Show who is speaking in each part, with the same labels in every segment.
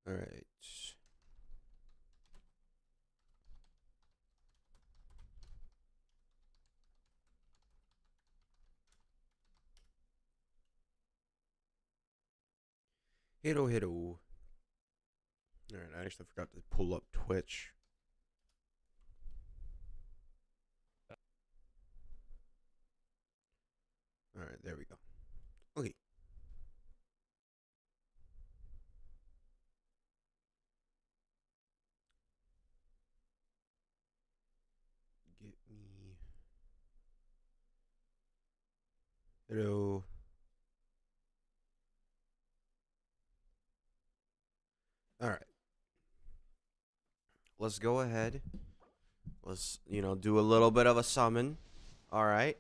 Speaker 1: All right. Hito hito. All right. I actually forgot to pull up Twitch. All right. There we go. Okay. Get me. Hello. All right. Let's go ahead. Let's, do a little bit of a summon. All right.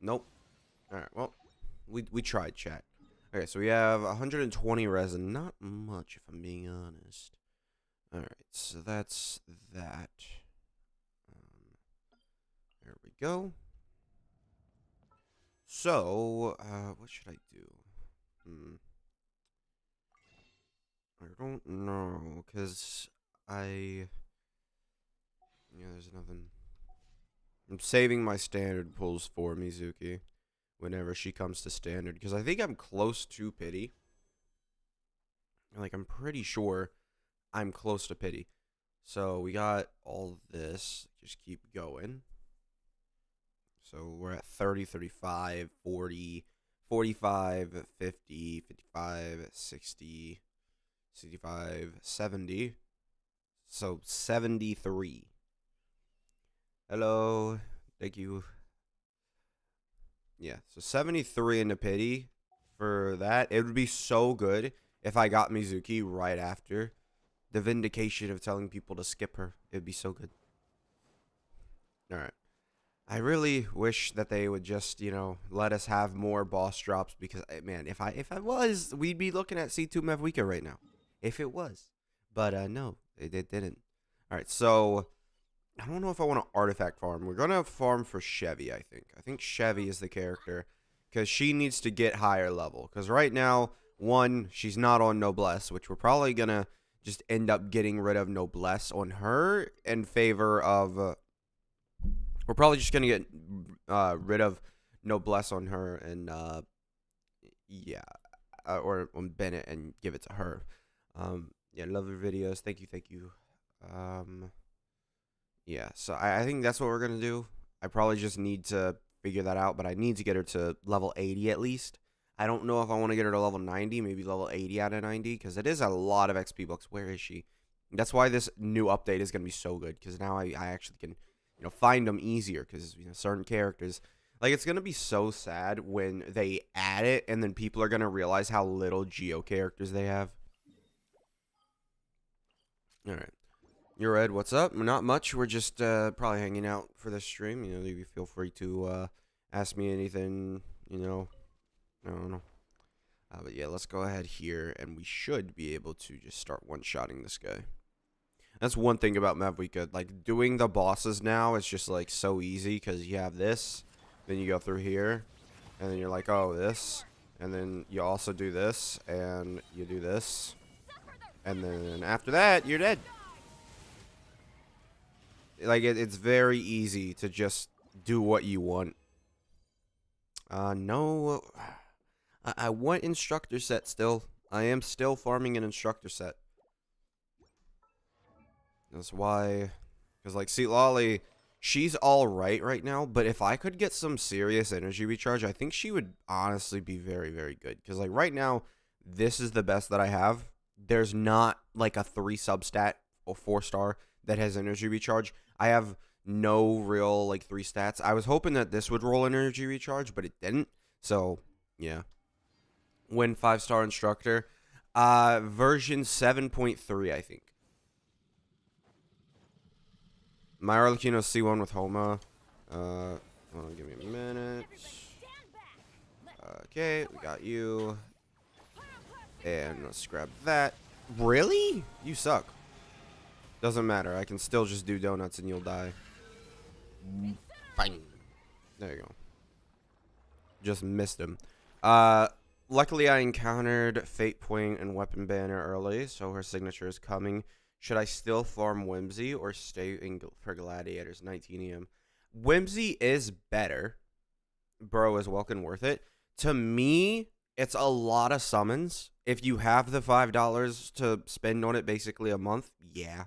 Speaker 1: Nope. All right. Well, we tried, chat. Okay, so we have 120 resin. Not much, if I'm being honest. All right, so that's that. There we go. So, what should I do? I don't know, because there's nothing. I'm saving my standard pulls for Mizuki whenever she comes to standard, because I think I'm close to pity. Like, I'm pretty sure I'm close to pity. So, we got all this. Just keep going. So, we're at 30, 35, 40, 45, 50, 55, 60, 65, 70. So, 73. Hello. Thank you. Yeah, so 73 into pity for that. It would be so good if I got Mizuki right after the vindication of telling people to skip her. It would be so good. All right. I really wish that they would just, let us have more boss drops because, man, if I was, we'd be looking at C2 Mavwika right now. If it was. But, no, it didn't. All right, so I don't know if I want to artifact farm. We're going to farm for Chevy, I think. I think Chevy is the character because she needs to get higher level. Because right now, one, she's not on Noblesse, which we're probably going to just end up getting rid of Noblesse on her in favor of... we're probably just going to get rid of Noblesse on her and, yeah, or on Bennett and give it to her. Yeah, love your videos. Thank you, thank you. Yeah, so I think that's what we're going to do. I probably just need to figure that out, but I need to get her to level 80 at least. I don't know if I want to get her to level 90, maybe level 80 out of 90, because it is a lot of XP books. Where is she? That's why this new update is going to be so good, because now I actually can, find them easier, because, certain characters... Like, it's going to be so sad when they add it, and then people are going to realize how little Geo characters they have. All right. You're Ed, what's up? Not much. We're just probably hanging out for this stream. You feel free to ask me anything, I don't know. But yeah, let's go ahead here, and we should be able to just start one-shotting this guy. That's one thing about Mavwika. Like, doing the bosses now is just, like, so easy, because you have this, then you go through here, and then you're like, oh, this, and then you also do this, and you do this, and then after that, you're dead. Like, it's very easy to just do what you want. No. I want instructor set still. I am still farming an instructor set. That's why. Because, like, see, Lolly, she's alright right now. But if I could get some serious energy recharge, I think she would honestly be very, very good. Because, like, right now, this is the best that I have. There's not, like, a 3 substat or 4-star that has energy recharge. I have no real, like, 3 stats. I was hoping that this would roll energy recharge, but it didn't. So, yeah. Win 5-star instructor. Version 7.3, I think. My Arlecchino C1 with Homa. Hold on, give me a minute. Okay, we got you. And let's grab that. Really? You suck. Doesn't matter. I can still just do donuts and you'll die. Bang. There you go. Just missed him. Luckily, I encountered Fate Point and Weapon Banner early, so her signature is coming. Should I still farm Whimsy or stay for Gladiators 19 EM? Whimsy is better. Bro is welcome worth it. To me, it's a lot of summons. If you have the $5 to spend on it basically a month, yeah.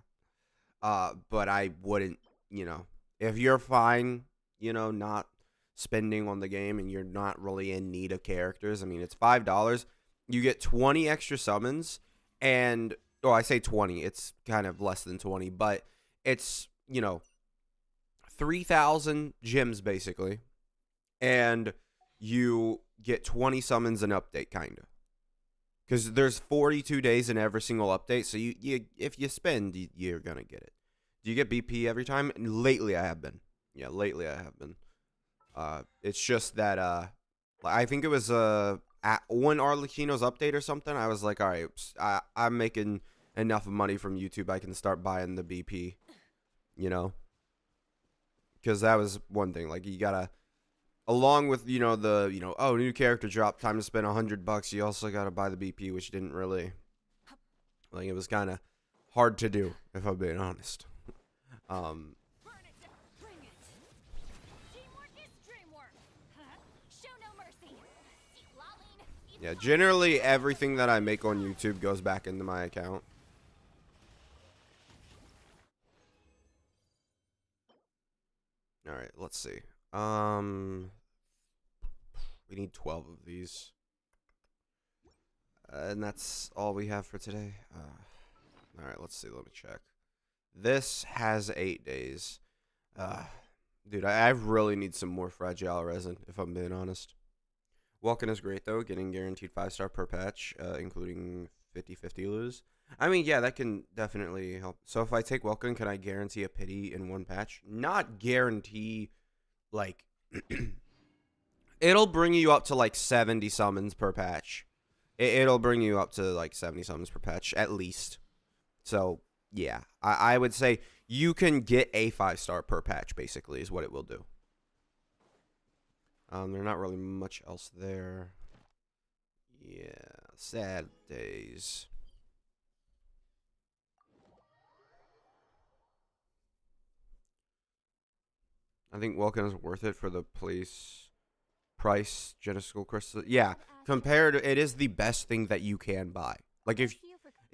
Speaker 1: But I wouldn't, if you're fine, not spending on the game and you're not really in need of characters. I mean, it's $5. You get 20 extra summons and, I say 20, it's kind of less than 20, but it's, 3,000 gems basically. And you get 20 summons an update, kind of. Because there's 42 days in every single update, so you if you spend, you're going to get it. Do you get BP every time? Lately, I have been. Yeah, lately I have been. It's just that I think it was at one Arlecchino's update or something. I was like, all right, I'm making enough money from YouTube. I can start buying the BP, because that was one thing. Like you gotta, along with new character drop, time to spend $100. You also gotta buy the BP, which didn't really, it was kind of hard to do if I'm being honest. Yeah, generally everything that I make on YouTube goes back into my account. All right, let's see. We need 12 of these. And that's all we have for today. All right, let's see. Let me check. This has 8 days. Dude, I really need some more fragile resin, if I'm being honest. Welkin is great, though. Getting guaranteed 5-star per patch, including 50-50 lose. I mean, yeah, that can definitely help. So if I take Welkin, can I guarantee a pity in one patch? Not guarantee, like... It'll bring you up to, like, 70 summons per patch. It'll bring you up to, like, 70 summons per patch, at least. So, yeah. I would say you can get a 5-star per patch, basically, is what it will do. There's not really much else there. Yeah, sad days. I think Welkin is worth it for the price, Genesis Crystal. Yeah, compared to, it is the best thing that you can buy. Like, if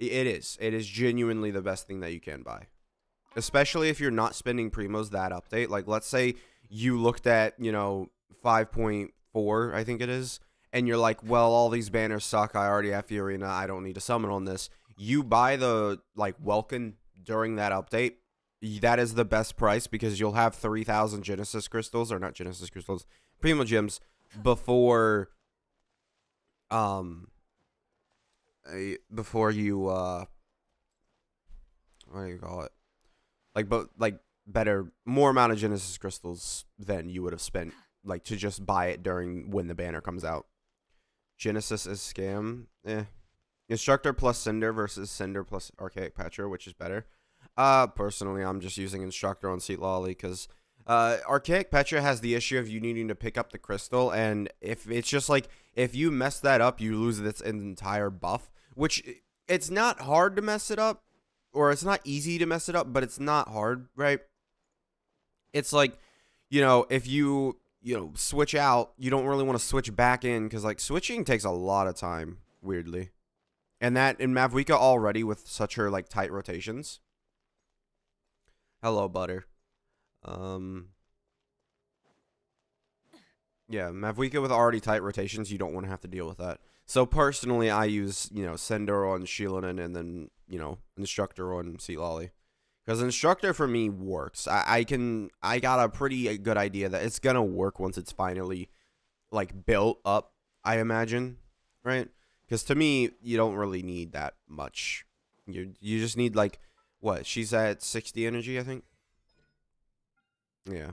Speaker 1: it is genuinely the best thing that you can buy. Especially if you're not spending primos that update. Like, let's say you looked at, 5.4, I think it is, and you're like, well, all these banners suck. I already have Fiorina. I don't need to summon on this. You buy the, Welkin during that update. That is the best price because you'll have 3,000 Genesis Crystals, or not Genesis Crystals, Primo Gems before you what do you call it? Better, more amount of Genesis Crystals than you would have spent to just buy it during when the banner comes out. Genesis is scam. Instructor plus Cinder versus Cinder plus Archaic Petra, which is better. Personally, I'm just using Instructor on Seat Lolly because Archaic Petra has the issue of you needing to pick up the crystal, and if it's just if you mess that up, you lose its entire buff, which it's not hard to mess it up, or it's not easy to mess it up, but it's not hard, right? It's if you switch out, you don't really want to switch back in because switching takes a lot of time, weirdly. And that in Mavwika already with such her tight rotations. Hello, Butter. Yeah, Mavwika with already tight rotations, you don't want to have to deal with that. So personally, I use, Sender on Chillin and then, Instructor on Seat Lolly. Because Instructor for me works. I got a pretty good idea that it's gonna work once it's finally built up, I imagine. Right? Because to me, you don't really need that much. You just need what? She's at 60 energy, I think. Yeah.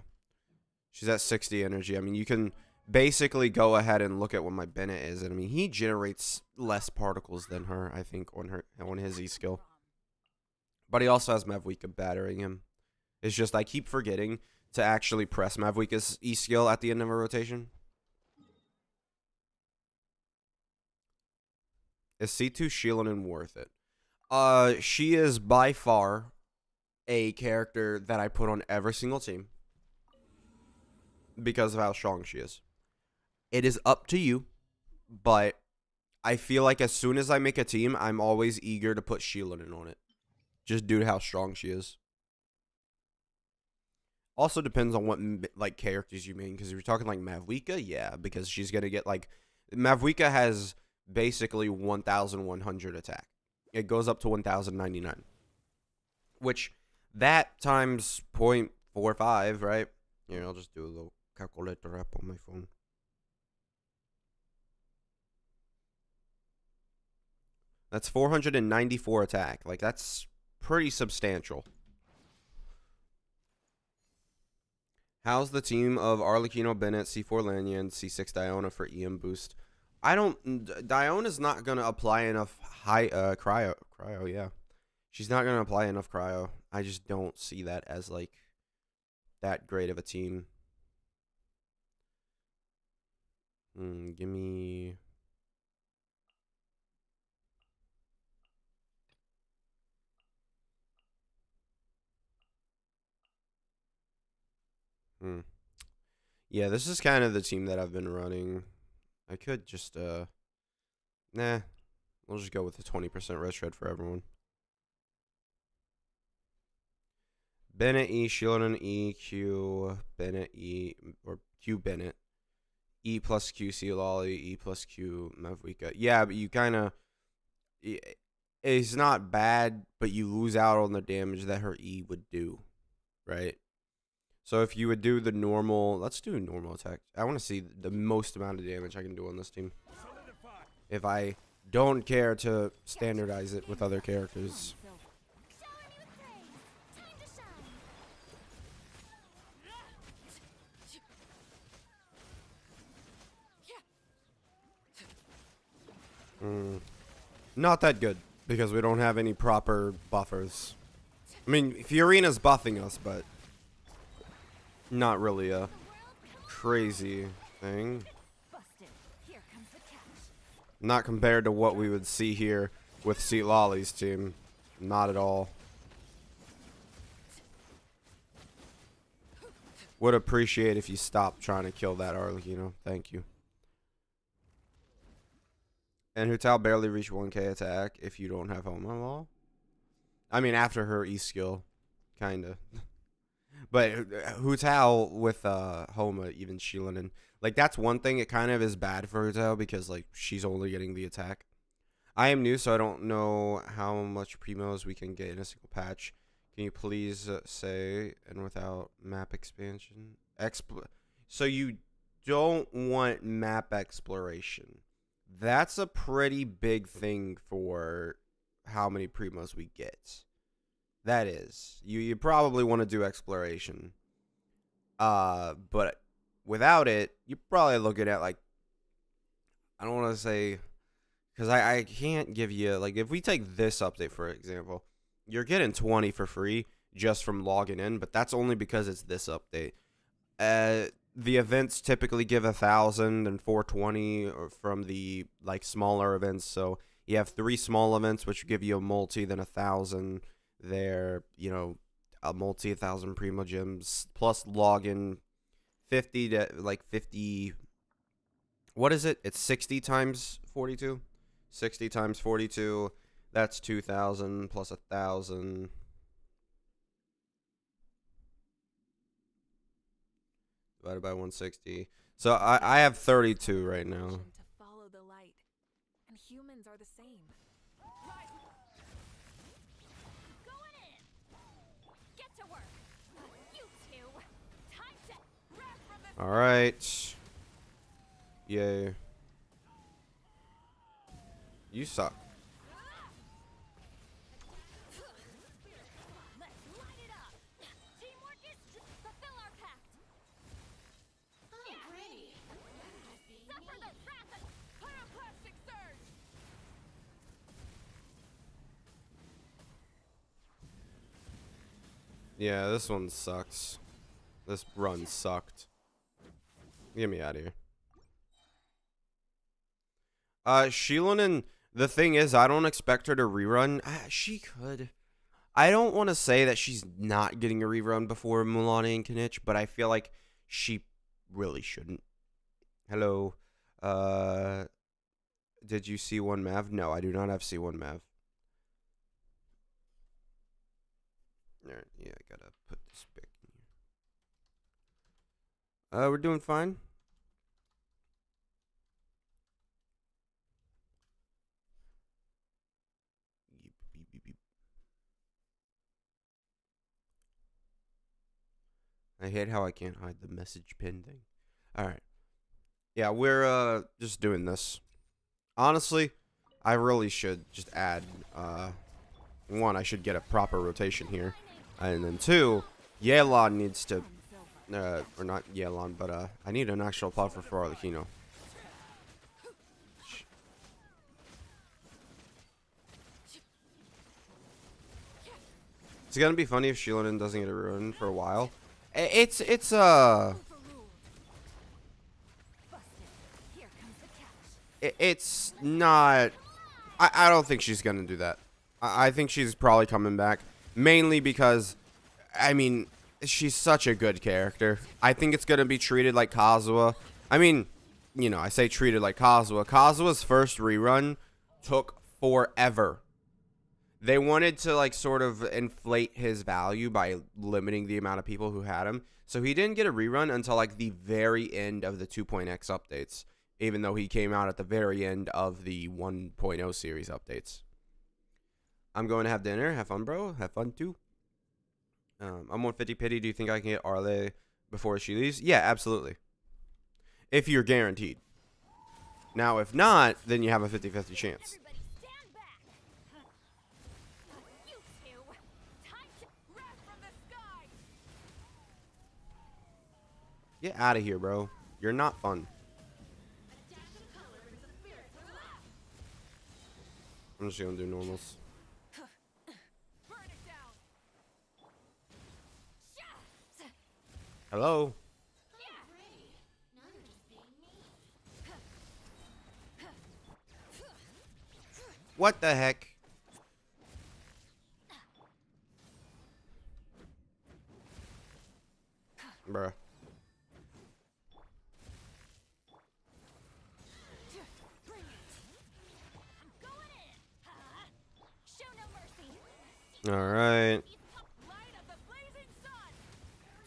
Speaker 1: She's at 60 energy. I mean, you can basically go ahead and look at what my Bennett is. And I mean, he generates less particles than her, I think, on his E skill. But he also has Mavwika battering him. It's just I keep forgetting to actually press Mavwika's E skill at the end of a rotation. Is C2 Chillin worth it? She is by far a character that I put on every single team because of how strong she is. It is up to you, but I feel like as soon as I make a team, I'm always eager to put Chillin on it, just due to how strong she is. Also depends on what like characters you mean, because if you're talking like Mavwika, yeah, because she's gonna get like Mavwika has basically 1,100 attack. It goes up to 1,099, which that times 0.45, right? Here, I'll just do a little calculator app on my phone. That's 494 attack. Like, that's pretty substantial. How's the team of Arlecchino, Bennett, C4 Lanyan, C6 Diona for EM boost? I don't. Diona's not gonna apply enough high cryo. Yeah, she's not gonna apply enough cryo. I just don't see that as like that great of a team. Give me. Yeah, this is kind of the team that I've been running. I could just nah. We'll just go with the 20% red shred for everyone. Bennett E, Chillin E, Q, Bennett E, or Q Bennett. E plus Q C Lolly, E plus Q Mavwika. Yeah, but you kind of. It's not bad, but you lose out on the damage that her E would do, right? So if you would do the normal. Let's do normal attack. I want to see the most amount of damage I can do on this team. If I don't care to standardize it with other characters. Not that good, because we don't have any proper buffers. I mean, Fiorina's buffing us, but not really a crazy thing. Not compared to what we would see here with Seat Lolly's team. Not at all. Would appreciate if you stopped trying to kill that Arlecchino. Thank you. And Hutal barely reached 1k attack if you don't have Homa Law. I mean, after her E skill. Kinda. But Hutal with Homa, even Chillin, like that's one thing. It kind of is bad for Hutal because like she's only getting the attack. I am new, so I don't know how much primos we can get in a single patch. Can you please say, and without map expansion? So you don't want map exploration. That's a pretty big thing for how many primos we get. That is. You probably want to do exploration. But without it, you're probably looking at like, I don't want to say, because I can't give you, like, if we take this update, for example, you're getting 20 for free just from logging in, but that's only because it's this update. The events typically give 1,000 and 420 from the, like, smaller events, so you have 3 small events, which give you a multi, then 1,000 there, you know, a multi, 1,000 primo gems, plus login 50 to, like, 50, what is it? It's 60 times 42? 60 times 42, that's 2,000 plus 1,000. Divided by 160. So I have 32 right now.
Speaker 2: To follow the light, and humans are the same. Going in. Get to work. You two. Time to grab from the.
Speaker 1: All right. Yay. You suck.
Speaker 2: Let's light it up. Teamwork is fulfill our pact. I'm ready. Suffer the wrath of pyroclastic surge.
Speaker 1: Yeah, this one sucks. This run sucked. Get me out of here. Chillin The thing is, I don't expect her to rerun. She could. I don't want to say that she's not getting a rerun before Mulani and Kinich, but I feel like she really shouldn't. Hello. Did you see one Mav? No, I do not have C1 Mav. Alright, yeah, I gotta put this back in here. We're doing fine. I hate how I can't hide the message pin thing. Alright. Yeah, we're just doing this. Honestly, I really should just add one, I should get a proper rotation here. And then two, Yelan needs to or not Yelan, but I need an actual puffer for Arlecchino. It's gonna be funny if Chillin doesn't get a ruin for a while. It's not. I don't think she's gonna do that. I think she's probably coming back, mainly because, I mean, she's such a good character. I think it's gonna be treated like Kazuha. I mean, you know, I say treated like Kazuha. Kazuha's first rerun took forever. They wanted to like sort of inflate his value by limiting the amount of people who had him. So he didn't get a rerun until like the very end of the 2.x updates, even though he came out at the very end of the 1.0 series updates. I'm going to have dinner. Have fun, bro. Have fun too. I'm 150 pity. Do you think I can get Arle before she leaves? Yeah, absolutely. If you're guaranteed. Now, if not, then you have a 50-50 chance. Get out of here, bro. You're not fun. I'm just gonna do normals. Hello? What the heck? Bruh. All right.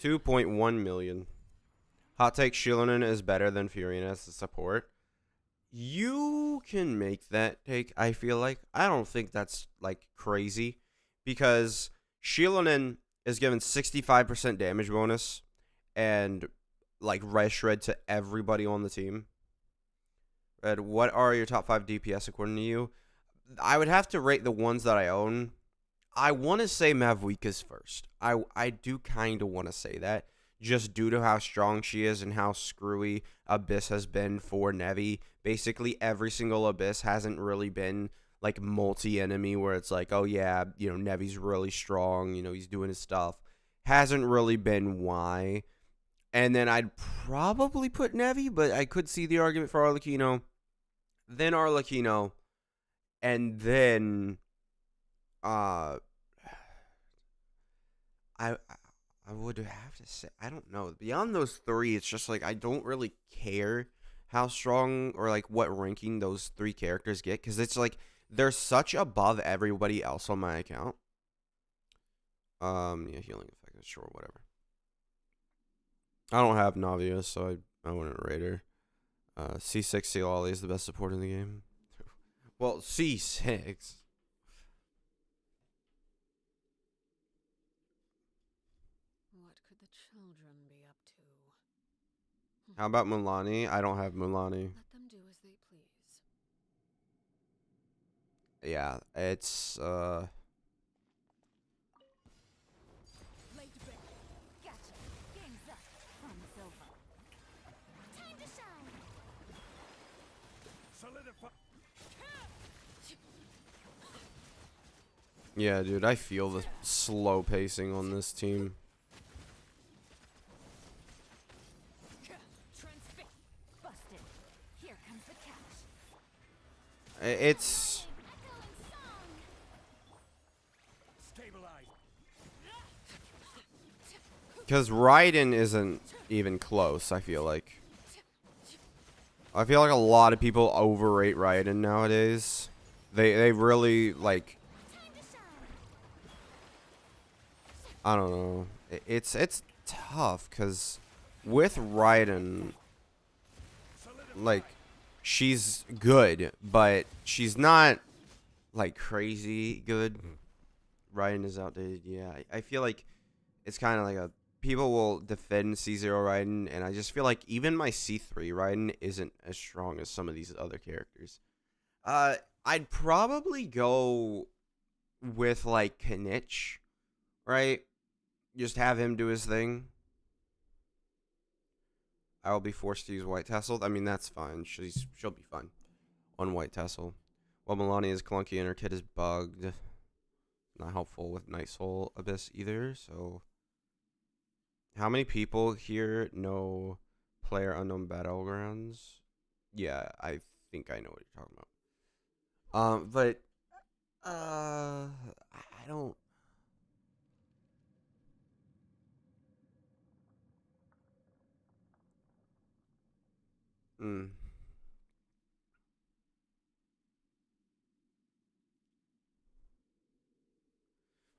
Speaker 1: 2.1 million. Hot take: Chillin is better than Furion as a support. You can make that take, I feel like. I don't think that's like crazy because Chillin is given 65% damage bonus and like res shred to everybody on the team. Red, what are your top 5 DPS according to you? I would have to rate the ones that I own. I want to say Mavwika's first. I do kind of want to say that, just due to how strong she is and how screwy Abyss has been for Nevi. Basically, every single Abyss hasn't really been like multi-enemy where it's like, oh yeah, you know, Nevi's really strong, you know, he's doing his stuff. Hasn't really been why. And then I'd probably put Nevi, but I could see the argument for Arlecchino. Then Arlecchino. And then I would have to say, I don't know. Beyond those three, it's just like I don't really care how strong or like what ranking those three characters get, because it's like they're such above everybody else on my account. Yeah, healing effect, sure, whatever. I don't have Navia, so I wouldn't rate her. C6 Seolali is the best support in the game. Well, C6.
Speaker 2: What could the children be up to?
Speaker 1: How about Mulani? I don't have Mulani.
Speaker 2: Let them do as they please.
Speaker 1: Yeah, it's
Speaker 2: Gotcha. Game's up. Fun's over. Time to shine. Solidify.
Speaker 1: yeah, dude, I feel the slow pacing on this team.
Speaker 2: Busted. Here comes the catch.
Speaker 1: It's Because Raiden isn't even close, I feel like. I feel like a lot of people overrate Raiden nowadays. They really, like, I don't know. It's tough, because with Raiden, like, she's good, but she's not, like, crazy good. Raiden is outdated, yeah. I feel like it's kind of like a... People will defend C0 Raiden, and I just feel like even my C3 Raiden isn't as strong as some of these other characters. I'd probably go with, like, Kanich, right? Just have him do his thing. I will be forced to use White Tassel. I mean, that's fine. She'll be fine on White Tassel. Well, Milani is clunky and her kit is bugged. Not helpful with Night Soul Abyss either, so... How many people here know Player Unknown Battlegrounds? Yeah, I think I know what you're talking about. But I don't... Mm.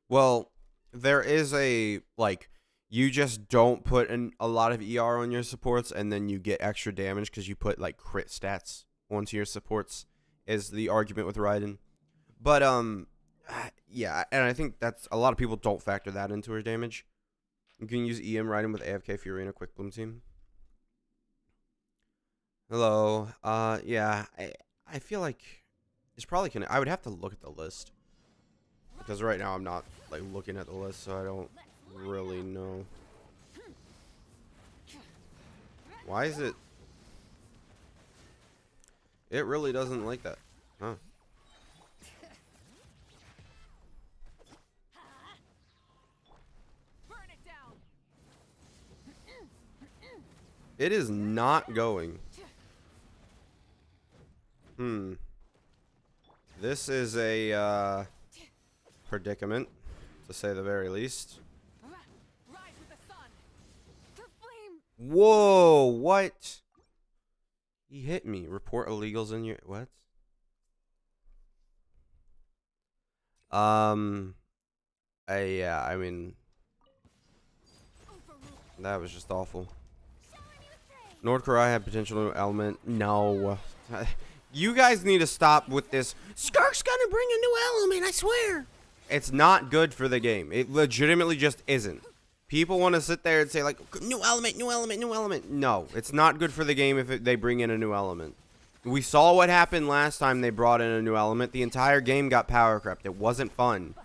Speaker 1: Well, there is a, like, you just don't put a lot of ER on your supports, and then you get extra damage because you put, like, crit stats onto your supports, is the argument with Raiden. But, yeah, and I think that's... A lot of people don't factor that into her damage. You can use EM Raiden with AFK Fury in a Quick Bloom team. Hello. Yeah, I feel like it's probably gonna... I would have to look at the list, because right now I'm not, like, looking at the list, so I don't really know. Why is it... It really doesn't like that. Huh. It is not going. This is a, predicament, to say the very least. Whoa, what? He hit me. Report illegals in your... What? Yeah, I mean... That was just awful. North Korea had potential element. No. You guys need to stop with this. Skirk's gonna bring a new element, I swear. It's not good for the game. It legitimately just isn't. People want to sit there and say, like, new element, new element, new element. No, it's not good for the game if they bring in a new element. We saw what happened last time they brought in a new element. The entire game got power crept. It wasn't fun.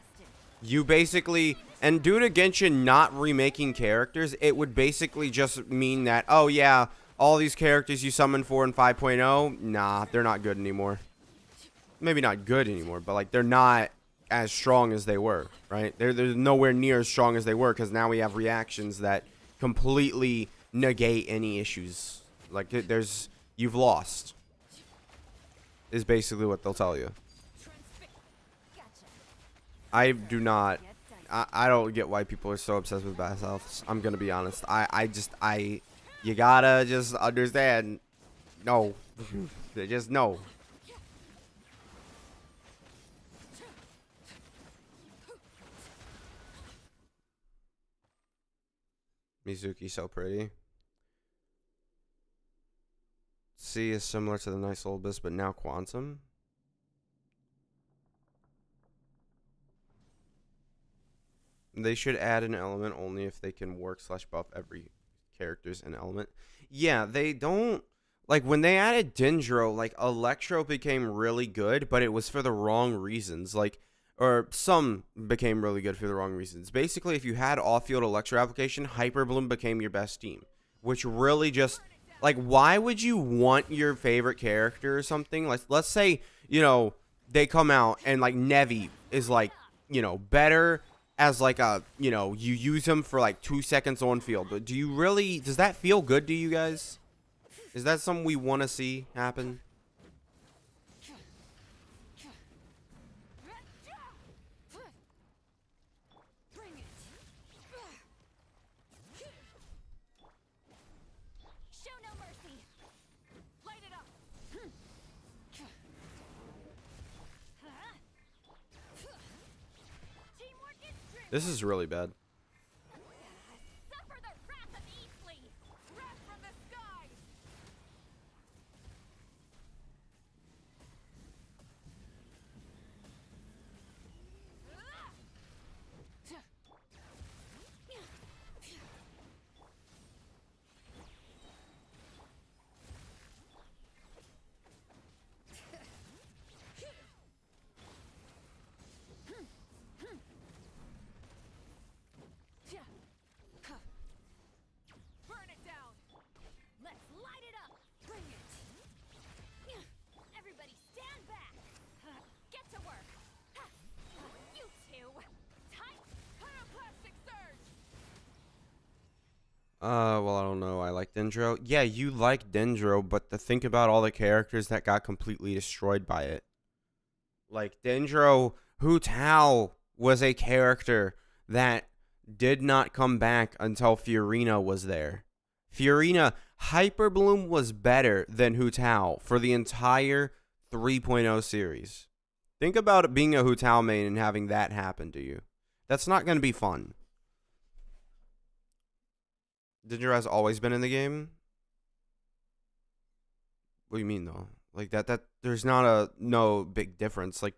Speaker 1: You basically... And due to Genshin not remaking characters, it would basically just mean that, oh yeah, all these characters you summoned for in 5.0, nah, they're not good anymore. Maybe not good anymore, but, like, they're not as strong as they were, right? They're nowhere near as strong as they were, because now we have reactions that completely negate any issues. Like, you've lost, is basically what they'll tell you. I do not... I don't get why people are so obsessed with Bass Elves. I'm gonna be honest. You gotta just understand. No. Just no. Mizuki so pretty. C is similar to the Nice Old Abyss, but now Quantum. They should add an element only if they can work/buff every character's an element. Yeah, they don't... Like, when they added Dendro, like, Electro became really good, but it was for the wrong reasons. Like, or some became really good for the wrong reasons. Basically, if you had off-field Electro application, Hyper Bloom became your best team. Which really just... Like, why would you want your favorite character or something? Like, let's say, you know, they come out and, like, Nevi is, like, you know, better... as like a, you know, you use them for like 2 seconds on field. But do you really... Does that feel good to you guys? Is that something we want to see happen? This is really bad.
Speaker 2: Suffer the wrath of Eastleigh! Wrath from the skies! Burn it down! Let's light it up! Bring it! Everybody stand back! Get to work! You two! Tight! Pyroclastic surge!
Speaker 1: Well, I don't know. I like Dendro. Yeah, you like Dendro, but to think about all the characters that got completely destroyed by it. Like Dendro, Hu Tao was a character that did not come back until Fiorina was there. Fiorina, Hyper Bloom was better than Hu Tao for the entire 3.0 series. Think about it being a Hu Tao main and having that happen to you. That's not going to be fun. Dendro has always been in the game? What do you mean though? Like that there's not a no big difference. Like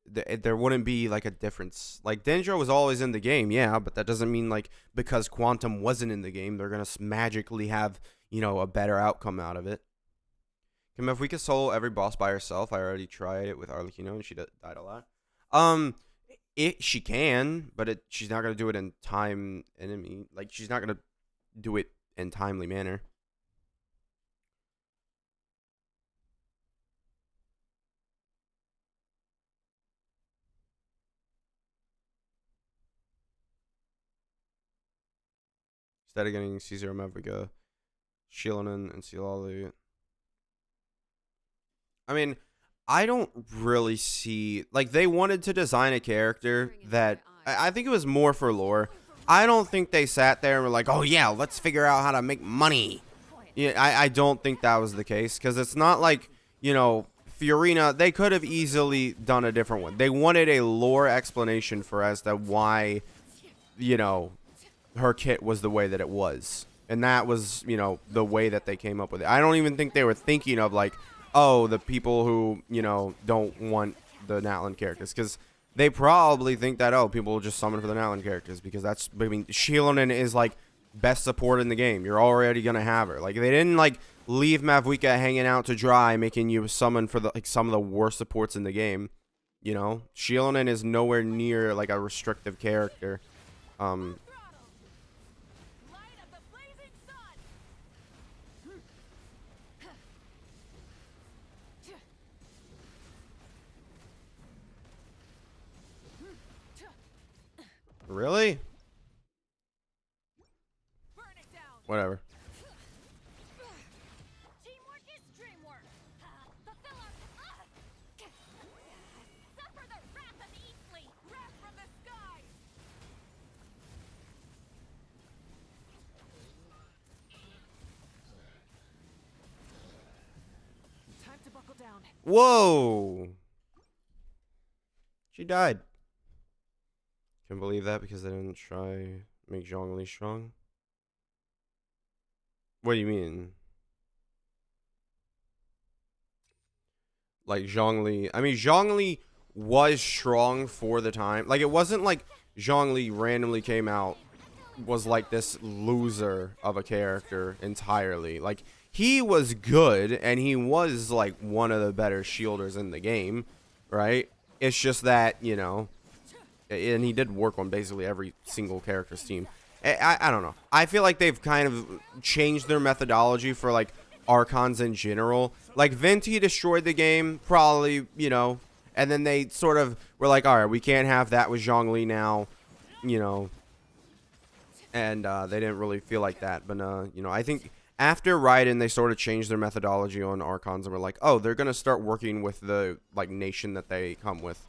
Speaker 1: there wouldn't be like a difference. Like Dendro was always in the game, yeah, but that doesn't mean like because Quantum wasn't in the game, they're gonna magically have, you know, a better outcome out of it. Kim, if we could solo every boss by herself, I already tried it with Arlecchino and she died a lot. She can, but she's not gonna do it in time enemy. Like she's not gonna do it in timely manner. Instead of getting Caesar Maviga, Chillin and Silali. I mean, I don't really see like they wanted to design a character that I think it was more for lore. I don't think they sat there and were like, oh yeah, let's figure out how to make money. Yeah, I don't think that was the case because it's not like, you know, Fiorina, they could have easily done a different one. They wanted a lore explanation for as to why, you know, her kit was the way that it was. And that was, you know, the way that they came up with it. I don't even think they were thinking of like, oh, the people who, you know, don't want the Natlan characters. Because they probably think that, oh, people will just summon for the Natlan characters. Because that's, I mean, Chillin is like best support in the game. You're already going to have her. Like, they didn't like leave Mavuika hanging out to dry, making you summon for the like some of the worst supports in the game. You know, Chillin is nowhere near like a restrictive character. Really? Whatever.
Speaker 2: Teamwork is dreamwork. Fulfill our suffer the wrath of Eastleigh. Wrath from the skies. Time to buckle down.
Speaker 1: Whoa. She died. Can't believe that because they didn't try make Zhongli strong. What do you mean? Like Zhongli, I mean Zhongli was strong for the time. Like it wasn't like Zhongli randomly came out was like this loser of a character entirely. Like he was good and he was like one of the better shielders in the game, right? It's just that, you know, and he did work on basically every single character's team. I don't know. I feel like they've kind of changed their methodology for like Archons in general. Like Venti destroyed the game, probably, you know, and then they sort of were like, all right, we can't have that with Zhongli now, you know, and they didn't really feel like that. But, you know, I think after Raiden, they sort of changed their methodology on Archons and were like, oh, they're going to start working with the like nation that they come with.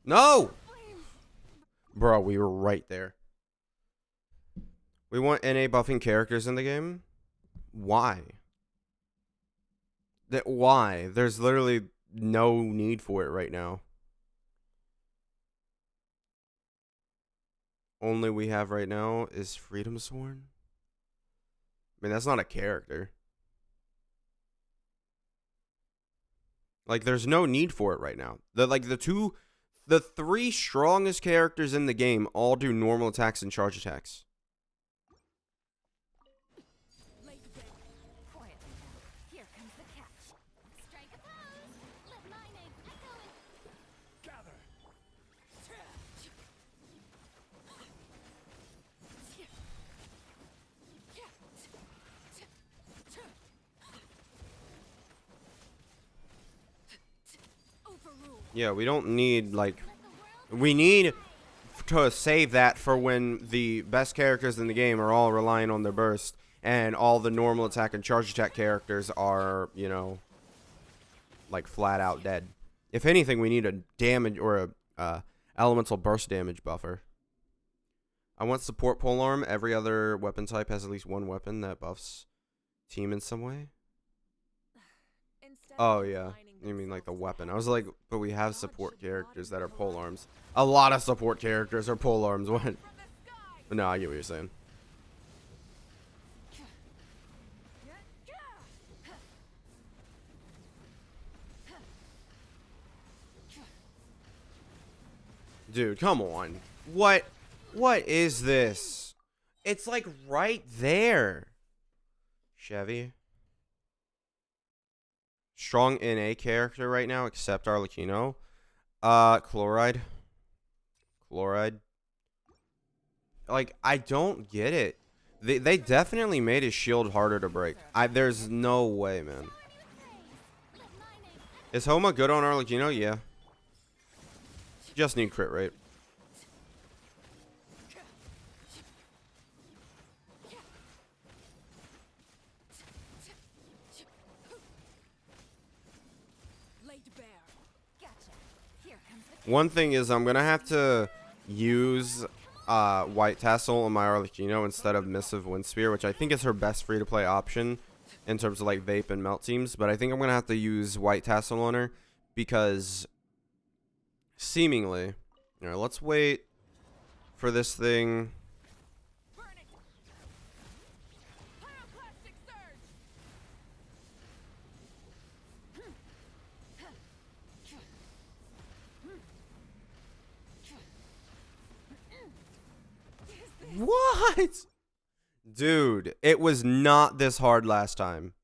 Speaker 1: No! Bro, we were right there. We want NA buffing characters in the game? Why? Why? There's literally no need for it right now. Only we have right now is Freedom Sworn. I mean, that's not a character. Like, there's no need for it right now. The three strongest characters in the game all do normal attacks and charge attacks.
Speaker 2: Quietly now. Here comes the catch. Strike a pose. Let my name echo in.
Speaker 3: Gather.
Speaker 2: Overrule.
Speaker 1: Yeah, we don't need, like...
Speaker 2: Let the world
Speaker 1: We need to save that for when the best characters in the game are all relying on their burst, and all the normal attack and charge attack characters are, you know, like flat out dead. If anything, we need a damage or a elemental burst damage buffer. I want support polearm. Every other weapon type has at least one weapon that buffs team in some way. Oh yeah, you mean like the weapon? I was like, but we have support characters that are polearms. A lot of support characters are polearms. What? No, I get what you're saying. Dude, come on. What is this? It's like right there. Chevy. Strong NA character right now, except Arlecchino. Chloride. Chloride. Like, I don't get it. They definitely made his shield harder to break. There's no way, man.
Speaker 2: let my name
Speaker 1: Is Homa good on Arlecchino? Yeah. Just need crit rate.
Speaker 2: laid bare. Gotcha. Here comes the
Speaker 1: One thing is I'm going to have to use White Tassel on my Arlecchino instead of Missive Windspear, which I think is her best free-to-play option in terms of like vape and melt teams. But I think I'm going to have to use White Tassel on her because seemingly... All right, let's wait for this thing.
Speaker 2: burn it. Pyroclastic surge.
Speaker 1: What? Dude, it was not this hard last time.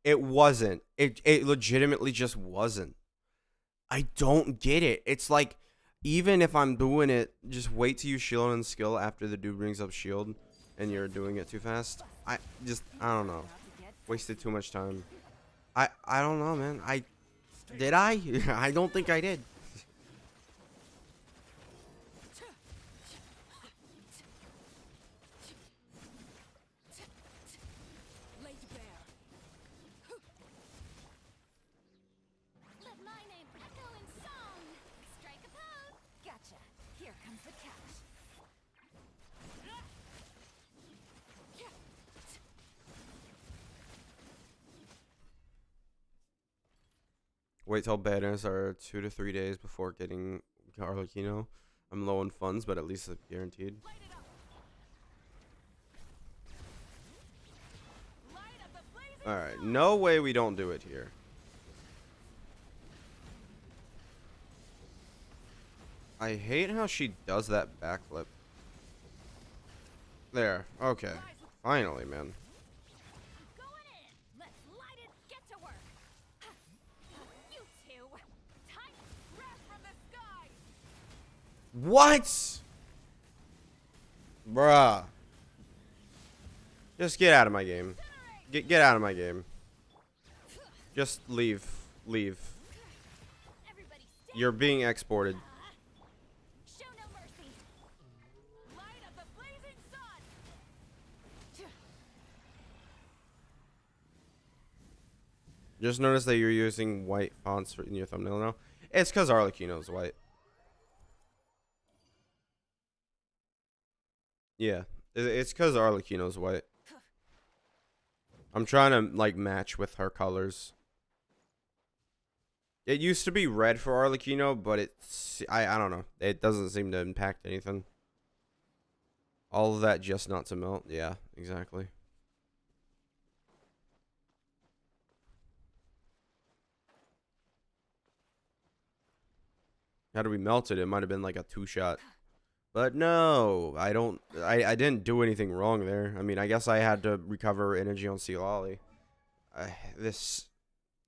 Speaker 1: It wasn't. It legitimately just wasn't. I don't get it. It's like, even if I'm doing it, just wait till you shield and skill after the dude brings up shield and you're doing it too fast. I don't know. Wasted too much time. I don't know, man. Did I? I don't think I did.
Speaker 2: Laid bare. Let my name echo in song. Strike a pose. Gotcha. Here comes the catch.
Speaker 1: Wait till banners are 2 to 3 days before getting Arlecchino. I'm low on funds, but at least it's guaranteed.
Speaker 2: Light it up. Light up the blazing
Speaker 1: Alright, no way we don't do it here. I hate how she does that backflip. There, okay. Finally, man.
Speaker 2: going in. Let's light it. Get to work. You two. Tight. Wrath from the sky.
Speaker 1: What? Bruh. Just get out of my game. Get out of my game. Just leave. Leave.
Speaker 2: Everybody stand.
Speaker 1: You're being exported.
Speaker 2: Show no mercy. Light up the blazing sun.
Speaker 1: Just notice that you're using white fonts in your thumbnail now. It's because Arlecchino's white. Yeah, it's because Arlecchino's white. I'm trying to like match with her colors. It used to be red for Arlecchino, but I don't know. It doesn't seem to impact anything. All of that just not to melt. Yeah, exactly. How do we melt it? It might have been like a 2-shot. But no, I didn't do anything wrong there. I mean, I guess I had to recover energy on Silali. This,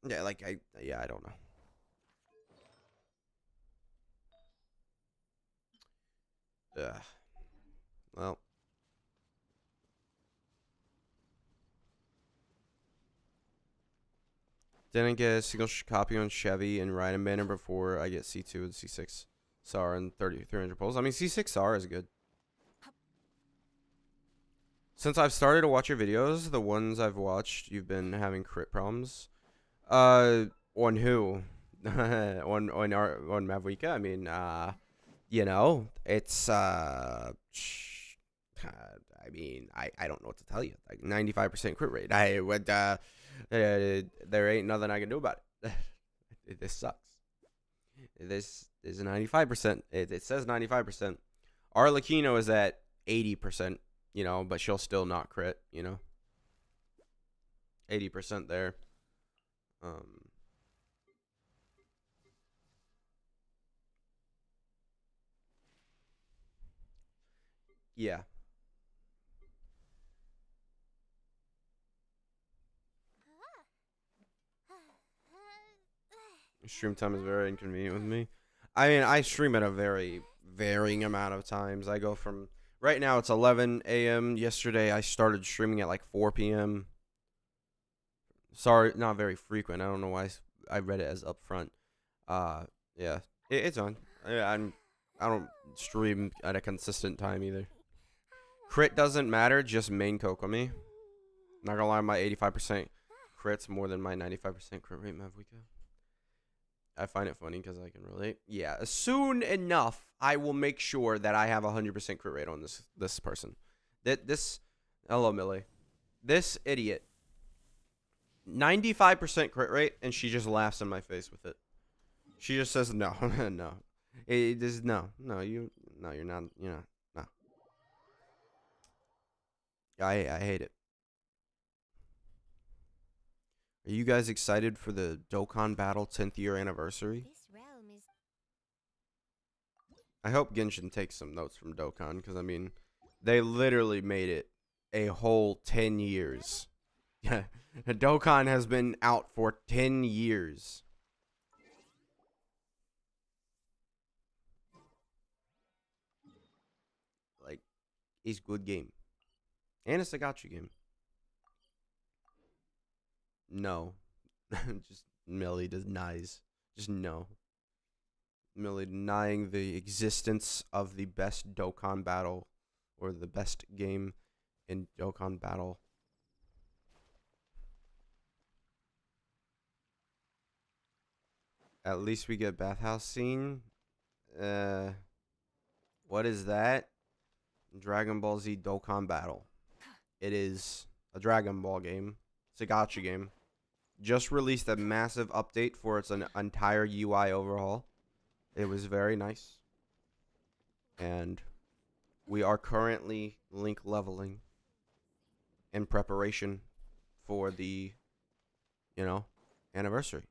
Speaker 1: yeah, like yeah, I don't know. Ugh. Well, didn't get a single copy on Chevy and Ryan Banner before I get C2 and C6 SAR and 300 pulls. I mean, C6 SAR is good. Since I've started to watch your videos, the ones I've watched, you've been having crit problems. On who? on Mavwika? I mean, you know, it's I mean, I don't know what to tell you. Like 95% crit rate. I would there ain't nothing I can do about it. This sucks. This is 95%. It says 95%. Arlecchino is at 80%, you know, but she'll still not crit, you know. 80% there. Yeah. Stream time is very inconvenient with me. I mean, I stream at a very varying amount of times. I go from right now it's 11 a.m. Yesterday I started streaming at like 4 p.m. Sorry, not very frequent. I don't know why I read it as upfront. Yeah, it's on. I don't stream at a consistent time either. Crit doesn't matter. Just main Kokomi. Not gonna lie, my 85% crits more than my 95% crit rate Mavwika. I find it funny because I can relate. Yeah, soon enough, I will make sure that I have 100% crit rate on this person. Hello Millie, this idiot, 95% crit rate, and she just laughs in my face with it. She just says no, no. It is no, you're not, no. I hate it. Are you guys excited for the Dokkan Battle 10th year anniversary?
Speaker 2: This realm is
Speaker 1: I hope Genshin takes some notes from Dokkan, because, I mean, they literally made it a whole 10 years. Yeah, Dokkan has been out for 10 years. Like, it's a good game. And it's a gacha game. No. Just Millie denies. Just no. Millie denying the existence of the best Dokkan battle or the best game in Dokkan battle. At least we get bathhouse scene. What is that? Dragon Ball Z Dokkan battle. It is a Dragon Ball game. It's a gacha game. Just released a massive update for its entire UI overhaul. It was very nice. And we are currently link leveling in preparation for the, anniversary.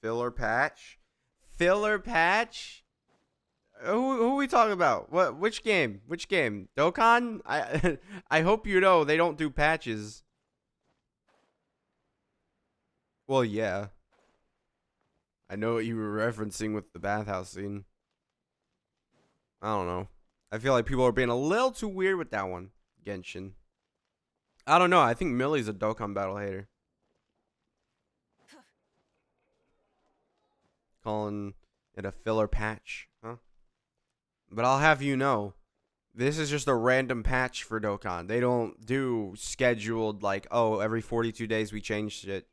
Speaker 1: Filler patch? Filler patch? Who are we talking about? What? Which game? Which game? Dokkan? I hope you know they don't do patches. Well, yeah. I know what you were referencing with the bathhouse scene. I don't know. I feel like people are being a little too weird with that one. Genshin. I don't know. I think Millie's a Dokkan battle hater. Calling it a filler patch, huh? But I'll have you know, this is just a random patch for Dokkan. They don't do scheduled, like, oh, every 42 days we change it.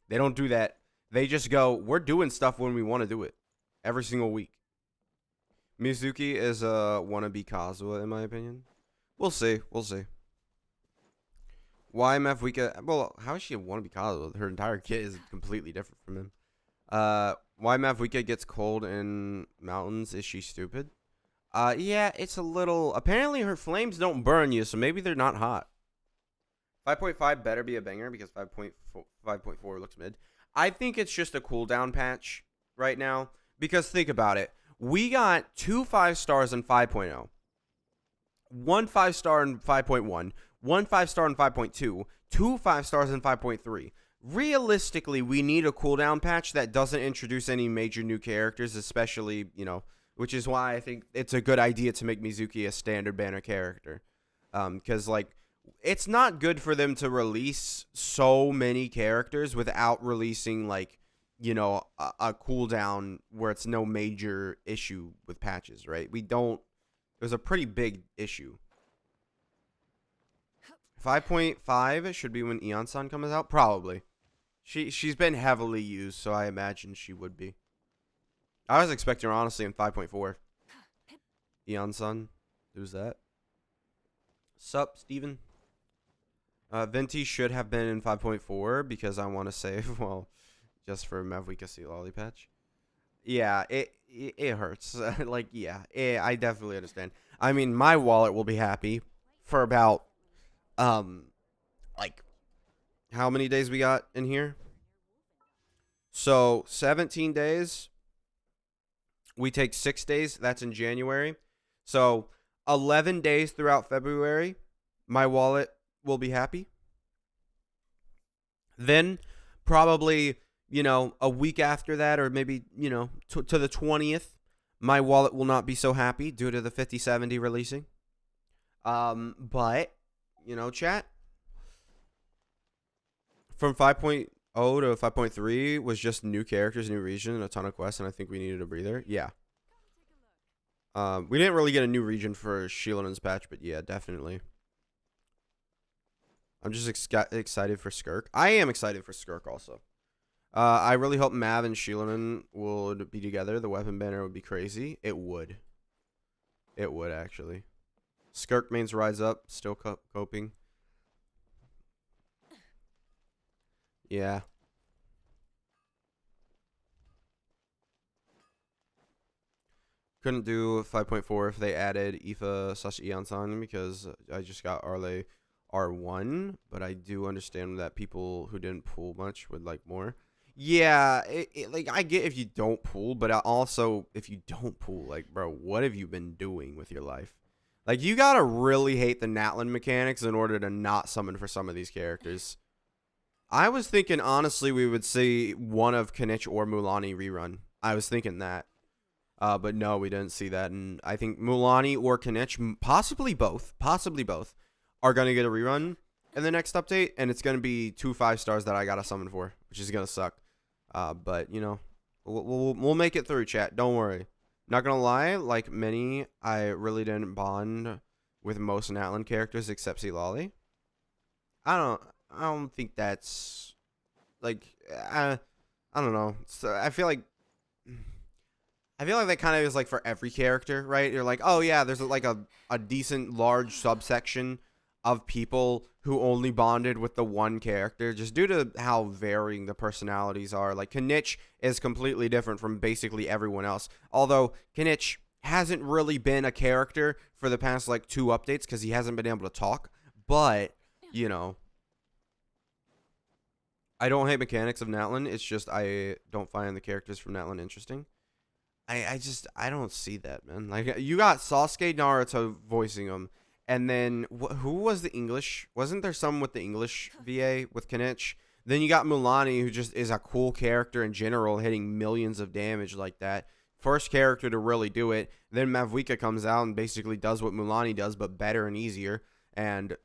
Speaker 1: They don't do that. They just go, we're doing stuff when we want to do it every single week. Mizuki is a wannabe Kazuha, in my opinion. We'll see. We'll see. Why Mavwika? Well, how is she a wannabe Kazuha? Her entire kit is completely different from him. Why Mavwika gets cold in mountains? Is she stupid? Yeah, it's a little. Apparently, her flames don't burn you, so maybe they're not hot. 5.5 better be a banger because 5.4 looks mid. I think it's just a cooldown patch right now because think about it. We got 2 5-stars in 5.0, 1 5-star in 5.1, 1 5-star in 5.2, 2 5-stars in 5.3. Realistically, we need a cooldown patch that doesn't introduce any major new characters, especially, which is why I think it's a good idea to make Mizuki a standard banner character. Because, it's not good for them to release so many characters without releasing, a cooldown where it's no major issue with patches, right? It was a pretty big issue. 5.5 should be when Eon-san comes out? Probably. She's been heavily used, so I imagine she would be. I was expecting her, honestly, in 5.4. Eon-san. Who's that? Sup, Steven? Venti should have been in 5.4 because I want to save, well, just for Mavwika Sea Lolly patch. Yeah, it hurts. I definitely understand. I mean, my wallet will be happy for about, how many days we got in here? So, 17 days. We take 6 days. That's in January. So, 11 days throughout February, my wallet will be happy. Then, probably, a week after that, or maybe, to the 20th, my wallet will not be so happy due to the 5070 releasing. But, chat, from 5.0 to 5.3 was just new characters, new region, and a ton of quests, and I think we needed a breather. Yeah. We didn't really get a new region for Shielin's patch, but yeah, definitely. I'm just excited for Skirk. I am excited for Skirk also. I really hope Mav and Shieldon would be together. The weapon banner would be crazy. It would. It would, actually. Skirk mains rise up. Still coping. Yeah. Couldn't do 5.4 if they added Ifa/Eon-san because I just got Arle R1, but I do understand that people who didn't pull much would like more. Yeah, I get if you don't pull, but also if you don't pull, bro, what have you been doing with your life? You gotta really hate the Natlan mechanics in order to not summon for some of these characters. I was thinking, honestly, we would see one of Kanich or Mulani rerun. I was thinking that. But no, we didn't see that. And I think Mulani or Kanich, possibly both, are going to get a rerun in the next update. And it's going to be 2 5-stars that I got to summon for, which is going to suck. But, we'll make it through, chat. Don't worry. Not going to lie, like many, I really didn't bond with most Natlan characters except Silali. I don't think that's, I don't know. So I feel like that kind of is for every character, right? You're like, oh yeah, there's a decent large subsection of people who only bonded with the one character just due to how varying the personalities are. Kanich is completely different from basically everyone else. Although Kanich hasn't really been a character for the past 2 updates because he hasn't been able to talk. But, I don't hate mechanics of Natlan. It's just I don't find the characters from Natlan interesting. I don't see that, man. You got Sasuke Naruto voicing them, and then who was the English? Wasn't there some with the English VA with Kanich? Then you got Mulani, who just is a cool character in general, hitting millions of damage like that. First character to really do it. Then Mavwika comes out and basically does what Mulani does, but better and easier. And,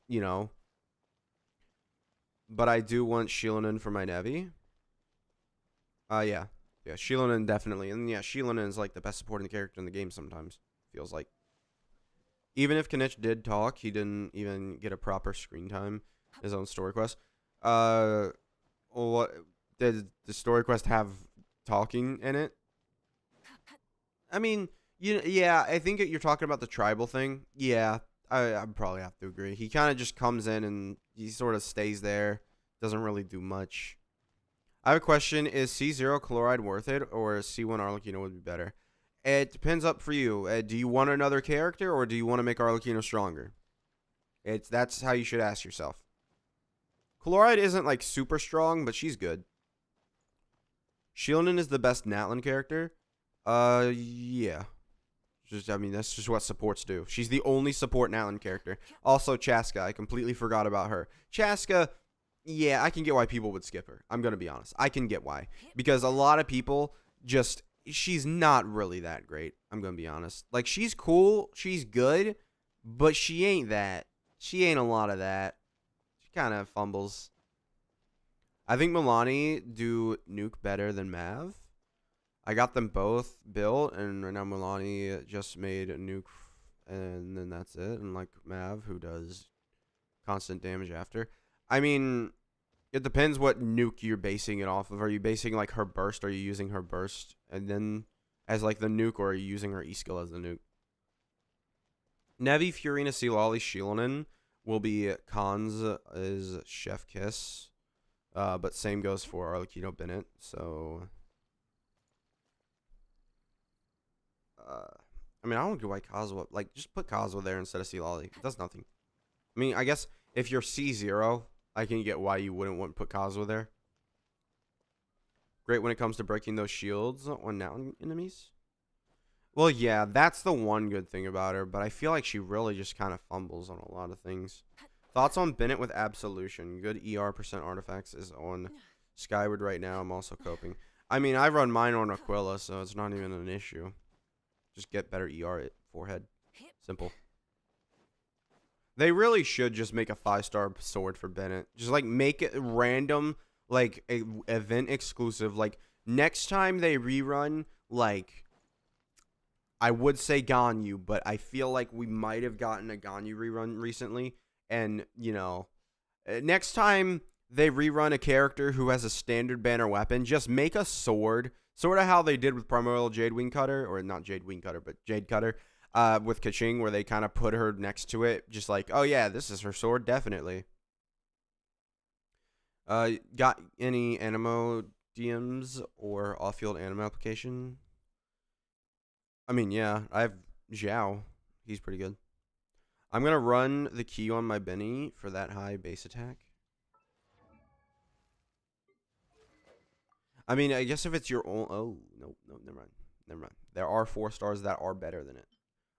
Speaker 1: but I do want Shieldon for my Nevi. Yeah. Yeah, Shieldon definitely. And yeah, Shieldon is the best supporting character in the game sometimes. Feels like. Even if Kanich did talk, he didn't even get a proper screen time. His own story quest. What the story quest have talking in it? I mean, yeah, I think you're talking about the tribal thing. Yeah, I probably have to agree. He kind of just comes in and he sort of stays there, doesn't really do much. I have a question: is C0 chloride worth it, or C1 Arlecchino would be better? It depends up for you. Do you want another character, or do you want to make Arlecchino stronger? That's how you should ask yourself. Chloride isn't like super strong, but she's good. Chillin is the best Natlin character. Yeah. Just, I mean, that's just what supports do. She's the only support Natlin character. Also, Chaska. I completely forgot about her. Chaska, yeah, I can get why people would skip her. I'm going to be honest. I can get why. Because a lot of people just, she's not really that great. I'm going to be honest. Like, she's cool. She's good. But she ain't that. She ain't a lot of that. She kind of fumbles. I think Milani do nuke better than Mav. I got them both built, and right now Milani just made a nuke, and then that's it. And like Mav, who does constant damage after. I mean, it depends what nuke you're basing it off of. Are you basing like her burst? Are you using her burst and then as like the nuke, or are you using her E skill as the nuke? Nevi, Furina, Silali, Shilonen will be Khan's is Chef Kiss. But same goes for Arlecchino Bennett. So, I mean, I don't get why Kazuha, like, just put Kazuha there instead of Silali. It does nothing. I mean, I guess if you're C0, I can get why you wouldn't want to put Kazuha there. Great when it comes to breaking those shields on now enemies. Well, yeah, that's the one good thing about her, but I feel like she really just kind of fumbles on a lot of things. Thoughts on Bennett with Absolution? Good ER % artifacts is on Skyward right now. I'm also coping. I mean, I run mine on Aquila, so it's not even an issue. Just get better ER at forehead. Simple. They really should just make a 5-star sword for Bennett. Just like make it random, like event exclusive. Like next time they rerun, like I would say Ganyu, but I feel like we might have gotten a Ganyu rerun recently. And, you know, next time they rerun a character who has a standard banner weapon, just make a sword, sort of how they did with Primordial Jade Wing Cutter, or not Jade Wing Cutter, but Jade Cutter, with Kaching, where they kind of put her next to it, just like, oh yeah, this is her sword, definitely. Got any Animo DMs or off-field anime application? I mean, yeah, I have Zhao. He's pretty good. I'm going to run the key on my Benny for that high base attack. I mean, I guess if it's your own... Oh, no, never mind. Never mind. There are 4 stars that are better than it.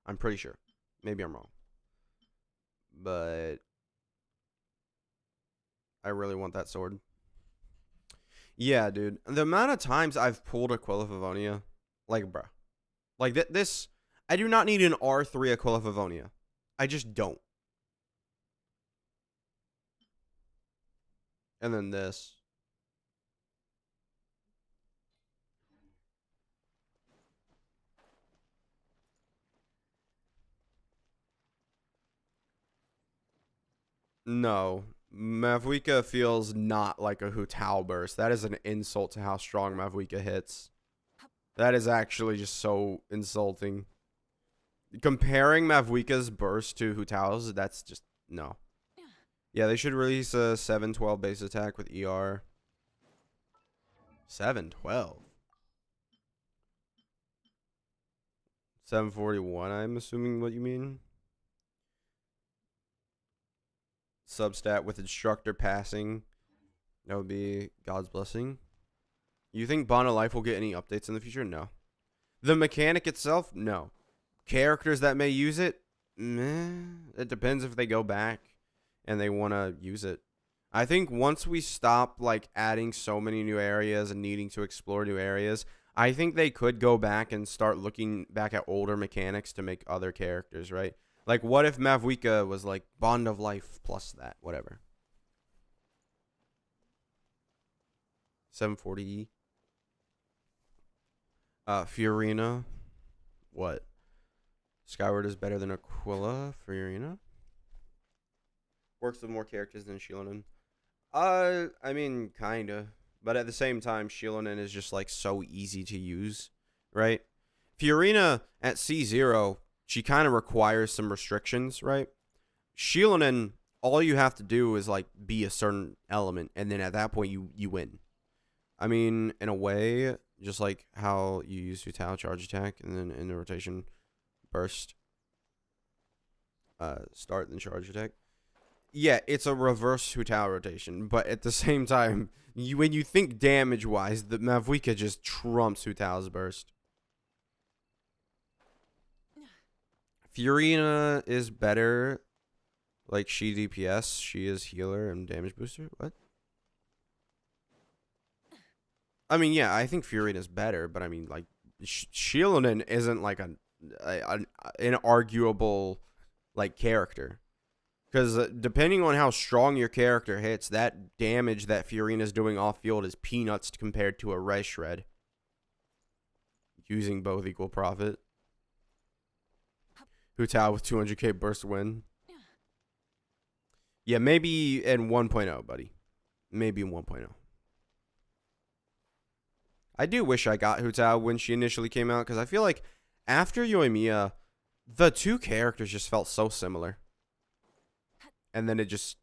Speaker 1: I'm pretty sure. Maybe I'm wrong. But I really want that sword. Yeah, dude. The amount of times I've pulled Aquila Favonia, like, bruh. Like, this... I do not need an R3 Aquila Favonia. I just don't. And then this. No. Mavwika feels not like a Hutao burst. That is an insult to how strong Mavwika hits. That is actually just so insulting. Comparing Mavwika's burst to Hutao's, that's just... No. Yeah, they should release a 712 base attack with ER. 712? 741, I'm assuming what you mean. Substat with instructor passing. That would be God's blessing. You think Bond of Life will get any updates in the future? No. The mechanic itself? No. Characters that may use it? Meh. It depends if they go back and they want to use it. I think once we stop like adding so many new areas and needing to explore new areas, I think they could go back and start looking back at older mechanics to make other characters, right? Like, what if Mavwika was like Bond of Life plus that, whatever. 740E. Fiorina. What? Skyward is better than Aquila. Fiorina. Works with more characters than Shilonen. I mean, kinda. But at the same time, Chillin is just like so easy to use, right? Fiorina at C0, she kind of requires some restrictions, right? Chillin, all you have to do is like be a certain element, and then at that point you win. I mean, in a way, just like how you use Futile charge attack, and then in the rotation, burst, start, then charge attack. Yeah, it's a reverse Futile rotation, but at the same time, when you think damage-wise, the Mavuika just trumps Futile's burst. Fiorina is better. Like, she DPS, she is healer and damage booster. What? I mean, yeah, I think Fiorina's better, but I mean, like, Chillin isn't like an inarguable, like, character. Because depending on how strong your character hits, that damage that Fiorina's doing off-field is peanuts compared to a Res Shred. Using both equal profit. Hutao with 200k burst win. Yeah, maybe in 1.0, buddy. Maybe in 1.0. I do wish I got Hutao when she initially came out, because I feel like after Yoimiya, the two characters just felt so similar. And then it just,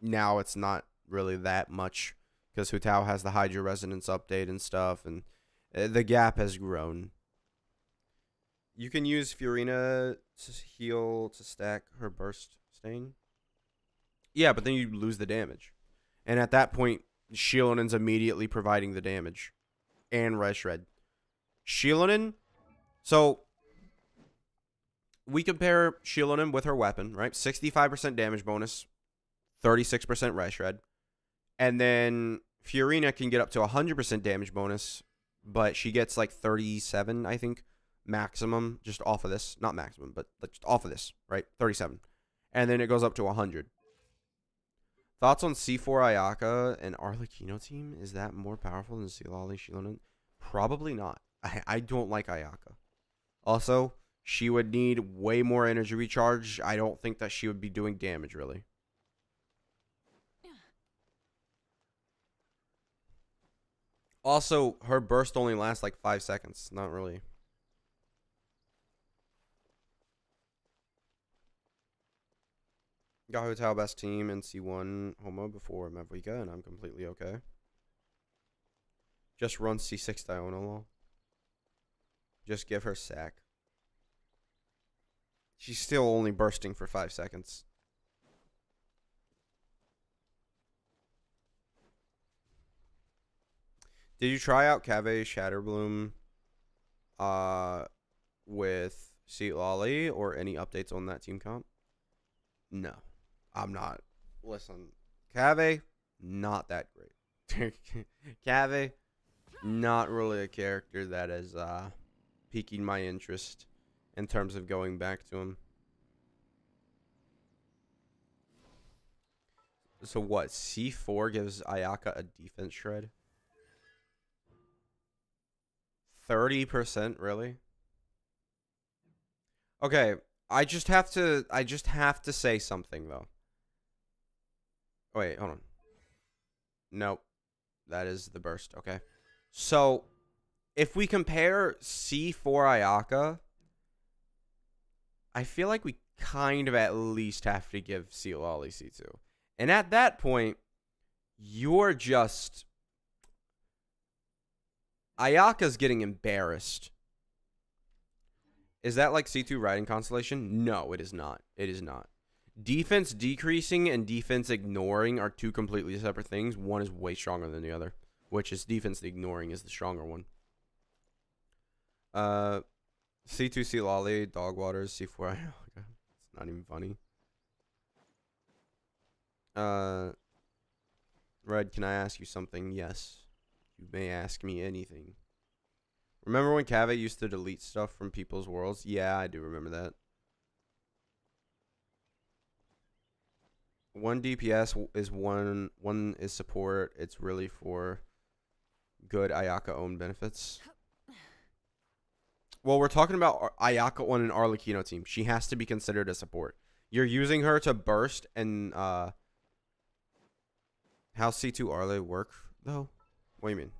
Speaker 1: now it's not really that much, because Hutao has the Hydra Resonance update and stuff, and the gap has grown. You can use Fiorina to heal to stack her burst stain. Yeah, but then you lose the damage. And at that point, Shieldon's immediately providing the damage. And Res Shred. Shieldon, so we compare Shieldon with her weapon, right? 65% damage bonus, 36% Res Shred. And then Fiorina can get up to 100% damage bonus, but she gets like 37, I think, maximum, just off of this. Not maximum, but just off of this, right? 37. And then it goes up to 100. Thoughts on C4 Ayaka and Arlecchino team? Is that more powerful than Silali Shieldon? Probably not. I don't like Ayaka. Also, she would need way more energy recharge. I don't think that she would be doing damage, really. Also, her burst only lasts like 5 seconds. Not really. Got Hotel best team in C1 Homo before Mavuika, and I'm completely okay. Just run C6 Diagonal. Just give her sack. She's still only bursting for 5 seconds. Did you try out Cave Shatterbloom with Seat Lolly or any updates on that team comp? No. I'm not. Listen, Cave, not that great. Cave, not really a character that is piquing my interest in terms of going back to him. So what? C4 gives Ayaka a defense shred? 30%, really? Okay, I just have to say something though. Oh, wait, hold on. Nope. That is the burst. Okay. So, if we compare C4 Ayaka, I feel like we kind of at least have to give C Lolly C2. And at that point, you're just... Ayaka's getting embarrassed. Is that like C2 riding Constellation? No, it is not. It is not. Defense decreasing and defense ignoring are two completely separate things. One is way stronger than the other, which is defense ignoring is the stronger one. C2 C Lolly, Dog Waters, C4. It's not even funny. Red, can I ask you something? Yes. You may ask me anything. Remember when Cave used to delete stuff from people's worlds? Yeah, I do remember that. 1 DPS is one is support. It's really for good Ayaka owned benefits. Well, we're talking about Ayaka on an Arlecchino team. She has to be considered a support. You're using her to burst and how C2 Arle work though? What do you mean?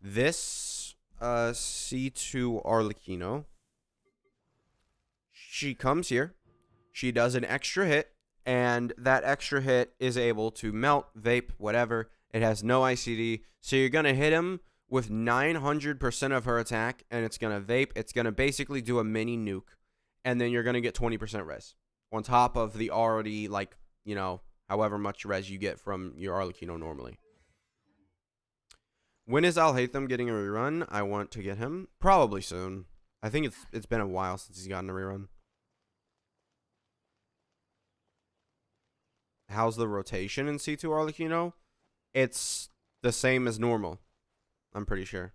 Speaker 1: This C2 Arlecchino, she comes here, she does an extra hit, and that extra hit is able to melt, vape, whatever. It has no ICD, so you're going to hit him with 900% of her attack, and it's going to vape. It's going to basically do a mini nuke, and then you're going to get 20% res on top of the already, like, you know, however much res you get from your Arlecchino normally. When is Alhaitham getting a rerun? I want to get him probably soon. I think it's been a while since he's gotten a rerun. How's the rotation in C2 Arlecchino? It's the same as normal, I'm pretty sure.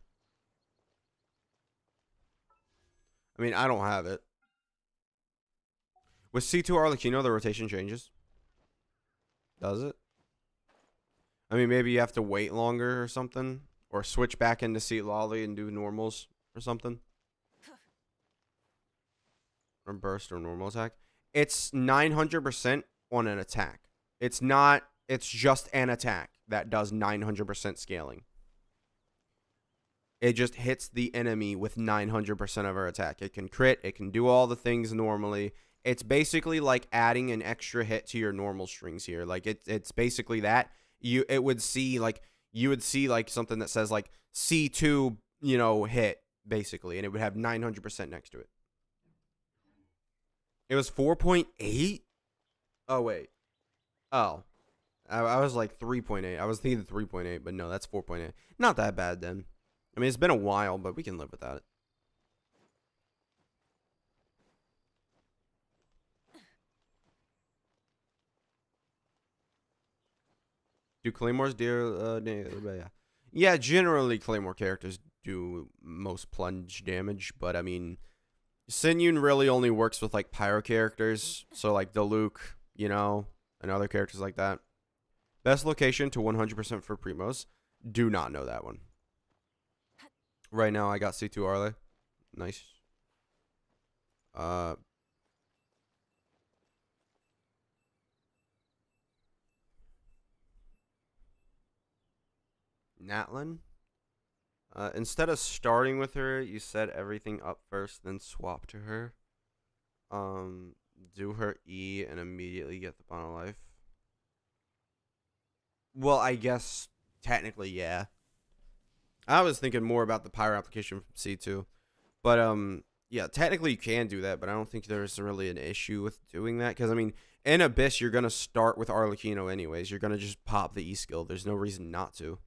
Speaker 1: I mean, I don't have it. With C2 Arlecchino, the rotation changes. Does it? I mean, maybe you have to wait longer or something. Or switch back into C Lolly and do normals or something. Or burst or normal attack. It's 900% on an attack. It's not, it's just an attack that does 900% scaling. It just hits the enemy with 900% of our attack. It can crit, it can do all the things normally. It's basically like adding an extra hit to your normal strings here. Like it's basically that. You would see like something that says like C2, you know, hit basically, and it would have 900% next to it. It was 4.8. Oh wait. Oh, I was like 3.8. I was thinking 3.8, but no, that's 4.8. Not that bad then. I mean, it's been a while, but we can live without it. Do Claymores yeah, generally Claymore characters do most plunge damage, but I mean, Sinyun really only works with like pyro characters, so like Diluc, you know, and other characters like that. Best location to 100% for Primos. Do not know that one. Right now I got C2 Arle. Nice. Natlin. Instead of starting with her, you set everything up first, then swap to her. Do her E and immediately get the bottle life. Well, I guess technically, yeah. I was thinking more about the pyro application from C2. But yeah, technically you can do that, but I don't think there's really an issue with doing that. Because, I mean, in Abyss, you're going to start with Arlecchino anyways. You're going to just pop the E skill. There's no reason not to.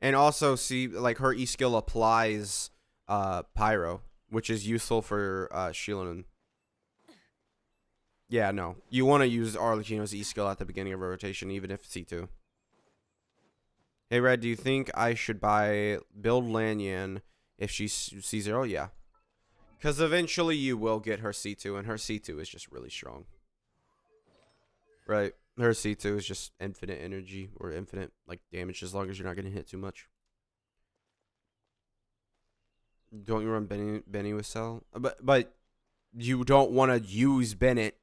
Speaker 1: And also, see, like, her E skill applies Pyro, which is useful for Chillin. Yeah, no. You want to use Arlecchino's E skill at the beginning of a rotation, even if C2. Hey, Red, do you think I should build Lanyan if she's C0? Yeah. Because eventually you will get her C2, and her C2 is just really strong. Right. Her C2 is just infinite energy or infinite like damage as long as you're not getting hit too much. Don't you run Benny with Cell? But you don't want to use Bennett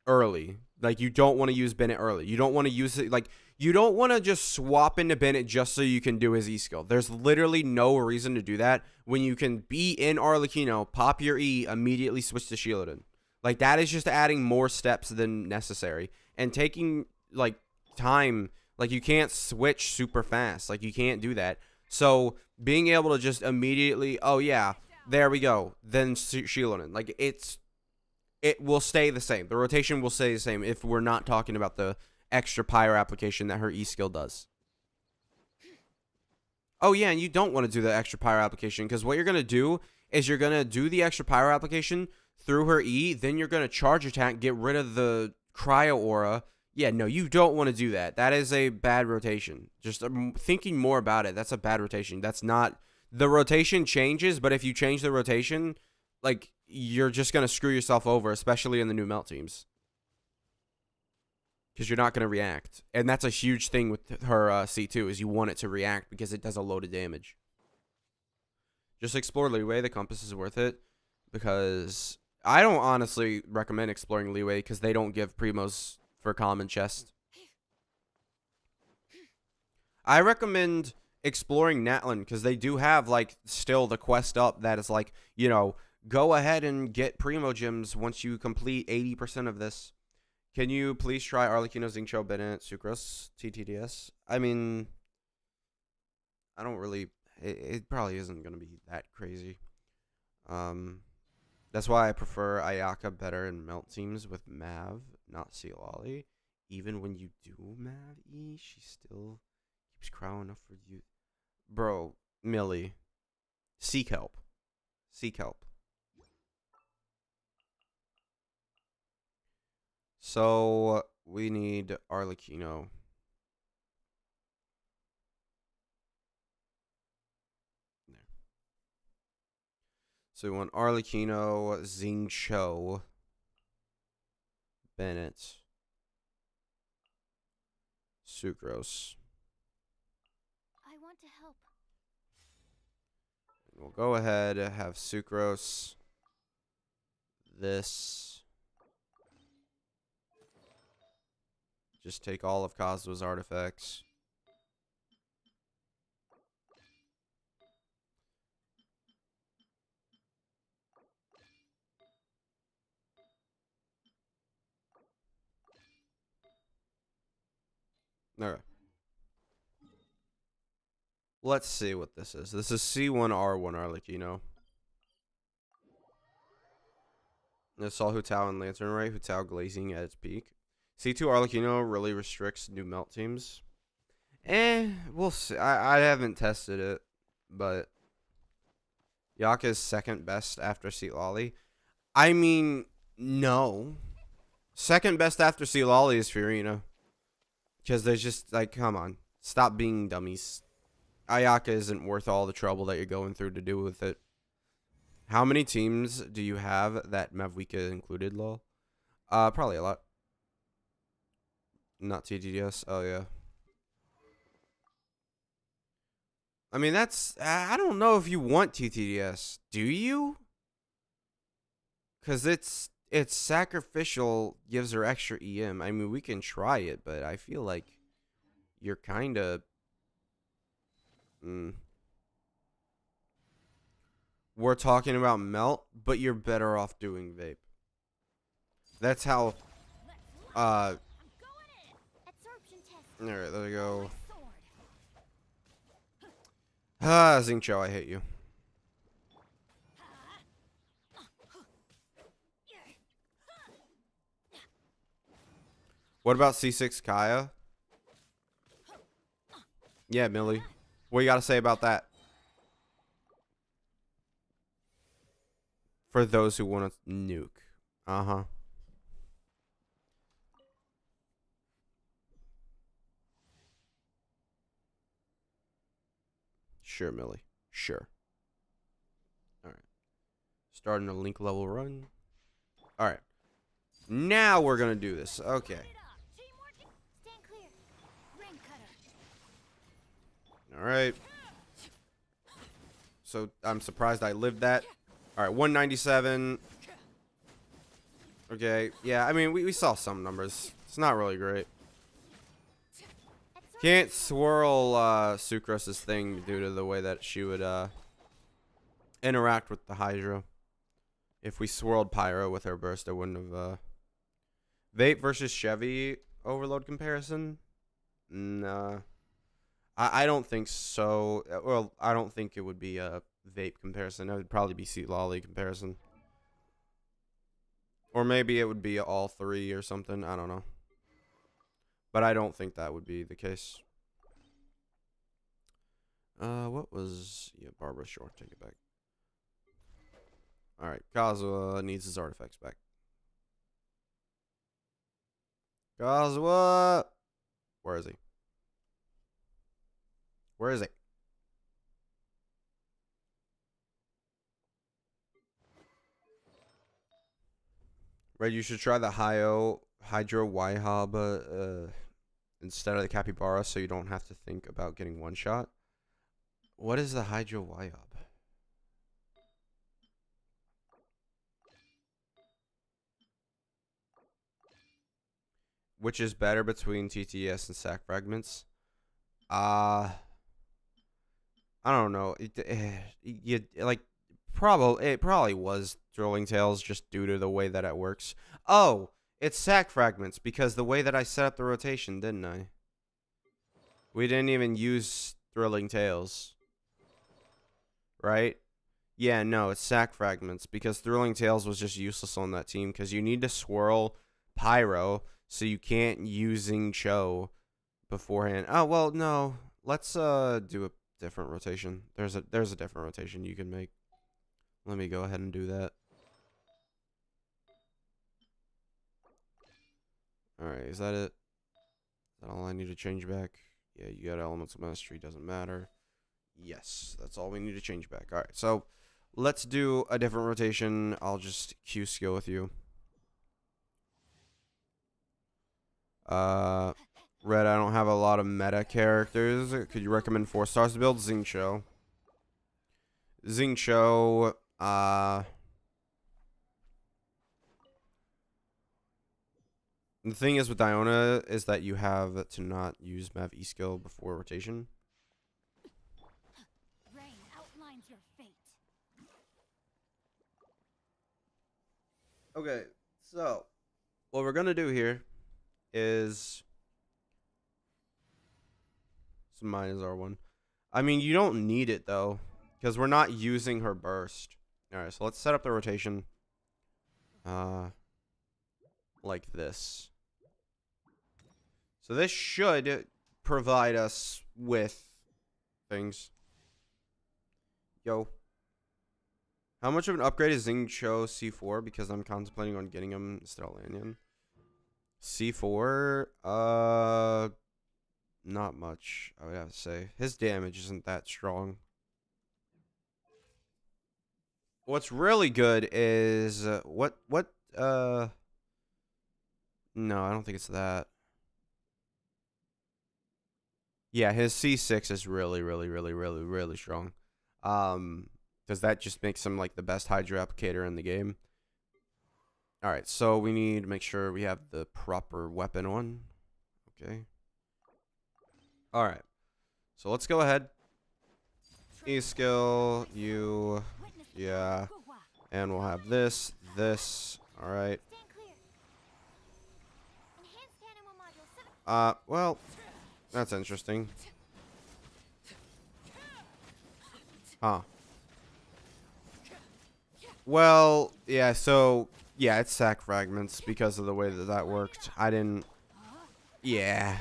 Speaker 1: early. Like, you don't want to use Bennett early. You don't want to use it. Like, you don't want to just swap into Bennett just so you can do his E skill. There's literally no reason to do that when you can be in Arlecchino, pop your E, immediately switch to Shieldon. Like, that is just adding more steps than necessary. And taking, like, time. Like, you can't switch super fast. Like, you can't do that. So, being able to just immediately, oh, yeah, there we go. Then Shieldon. Like, it will stay the same. The rotation will stay the same if we're not talking about the extra pyro application that her E skill does. Oh, yeah, and you don't want to do the extra pyro application because what you're going to do is you're going to do the extra pyro application through her E, then you're going to charge attack, get rid of the cryo aura. Yeah, no, you don't want to do that. That is a bad rotation. Just thinking more about it, that's a bad rotation. That's not... The rotation changes, but if you change the rotation, like, you're just going to screw yourself over, especially in the new melt teams. Because you're not going to react. And that's a huge thing with her C2, is you want it to react because it does a load of damage. Just explore Leeway. The compass is worth it. Because I don't honestly recommend exploring Leeway because they don't give Primos for common chest. I recommend exploring Natlan because they do have like still the quest up that is like, you know, go ahead and get Primo Gems once you complete 80% of this. Can you please try Arlecchino, Zincho, Bennett, Sucrose, TTDS? I mean, I don't really. It probably isn't gonna be that crazy. That's why I prefer Ayaka better in melt teams with Mav, not Sealali. Even when you do Mav E, she still keeps crowing up for you. Bro, Millie, seek help. Seek help. So we need Arlecchino. There. So we want Arlecchino, Xingqiu, Bennett, Sucrose.
Speaker 2: I want to help.
Speaker 1: We'll go ahead and have Sucrose. This. Just take all of Kazua's artifacts. Alright. Let's see what this is. This is C1R1 Arlecchino. This saw Hutao and Lantern Ray. Hutao glazing at its peak. C2 Arlecchino really restricts new melt teams. We'll see. I haven't tested it, but Yaka is second best after Sealali. I mean, no. Second best after Sealali is Fiorina. Because there's just, like, come on. Stop being dummies. Ayaka isn't worth all the trouble that you're going through to do with it. How many teams do you have that Mavwika included, lol? Probably a lot. Not TTDS. Oh, yeah. I mean, that's... I don't know if you want TTDS. Do you? Because it's sacrificial, gives her extra EM. I mean, we can try it, but I feel like you're kind of... We're talking about melt, but you're better off doing vape. That's how... Alright, there we go. Xingqiu, I hate you. What about C6 Kaya? Yeah, Millie. What you gotta say about that? For those who want to nuke. Uh-huh. Sure, Millie. Sure. Alright. Starting a link level run. Alright. Now we're gonna do this. Okay. Alright. So, I'm surprised I lived that. Alright, 197. Okay, yeah, I mean, we saw some numbers. It's not really great. Can't swirl Sucrose's thing due to the way that she would interact with the Hydra. If we swirled Pyro with her burst, I wouldn't have... Vape versus Chevy overload comparison? Nah. I don't think so. Well, I don't think it would be a vape comparison. It would probably be Seat Lolly comparison. Or maybe it would be all three or something. I don't know. But I don't think that would be the case. What was... Yeah, Barbara, sure. Take it back. Alright, Kazuha needs his artifacts back. Kazuha! Where is he? Where is he? Right, you should try the Hydro Waihaba instead of the Capybara so you don't have to think about getting one shot. What is the Hydro Waihab? Which is better between TTS and Sack Fragments? Uh, I don't know. You like it probably was Thrilling Tales just due to the way that it works. Oh, it's sack fragments because the way that I set up the rotation, didn't I? We didn't even use Thrilling Tales, right? Yeah, no, it's sack fragments because Thrilling Tales was just useless on that team because you need to swirl Pyro, so you can't use Xing Cho beforehand. Oh well, no. Let's do a different rotation. There's a different rotation you can make. Let me go ahead and do that. All right, is that it? Is that all I need to change back? Yeah, you got Elemental Mastery. Doesn't matter. Yes, that's all we need to change back. All right, so let's do a different rotation. I'll just Q skill with you. Red, I don't have a lot of meta characters. Could you recommend 4 stars to build? Xing Cho. Xing Cho, the thing is with Iona is that you have to not use Mav E skill before rotation.
Speaker 2: Rain outlines your fate.
Speaker 1: Okay, so what we're gonna do here is some minus R1. I mean, you don't need it though, because we're not using her burst. All right, so let's set up the rotation, like this. So this should provide us with things. Yo. How much of an upgrade is Xing Cho C4? Because I'm contemplating on getting him instead of Lanyon. C4, not much, I would have to say. His damage isn't that strong. What's really good is, no, I don't think it's that. Yeah, his C6 is really, really, really, really, really strong. Because that just makes him like the best Hydra applicator in the game. All right, so we need to make sure we have the proper weapon on. Okay. All right. So let's go ahead. E skill, you, yeah. And we'll have this. All right. Well, that's interesting. Huh. Well, yeah, so, yeah, it's sack fragments because of the way that that worked. I didn't, yeah.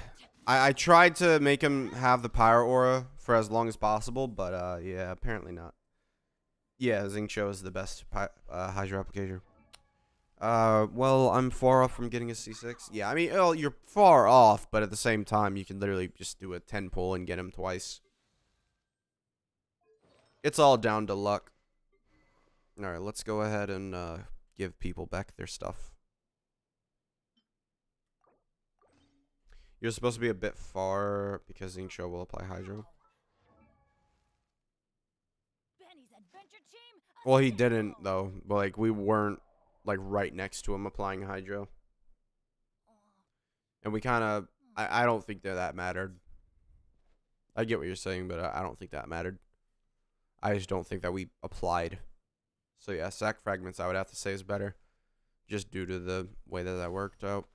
Speaker 1: I tried to make him have the Pyro Aura for as long as possible, but, yeah, apparently not. Yeah, Xing Cho is the best Hydra applicator. Well, I'm far off from getting a C6. Yeah, I mean, well, you're far off, but at the same time, you can literally just do a 10 pull and get him twice. It's all down to luck. Alright, let's go ahead and give people back their stuff. You're supposed to be a bit far because Xing Cho will apply Hydro. Well, he didn't, though. But, like, we weren't, like, right next to him applying Hydro. And we kind of... I don't think that mattered. I get what you're saying, but I don't think that mattered. I just don't think that we applied. So, yeah, sack fragments, I would have to say, is better. Just due to the way that that worked out.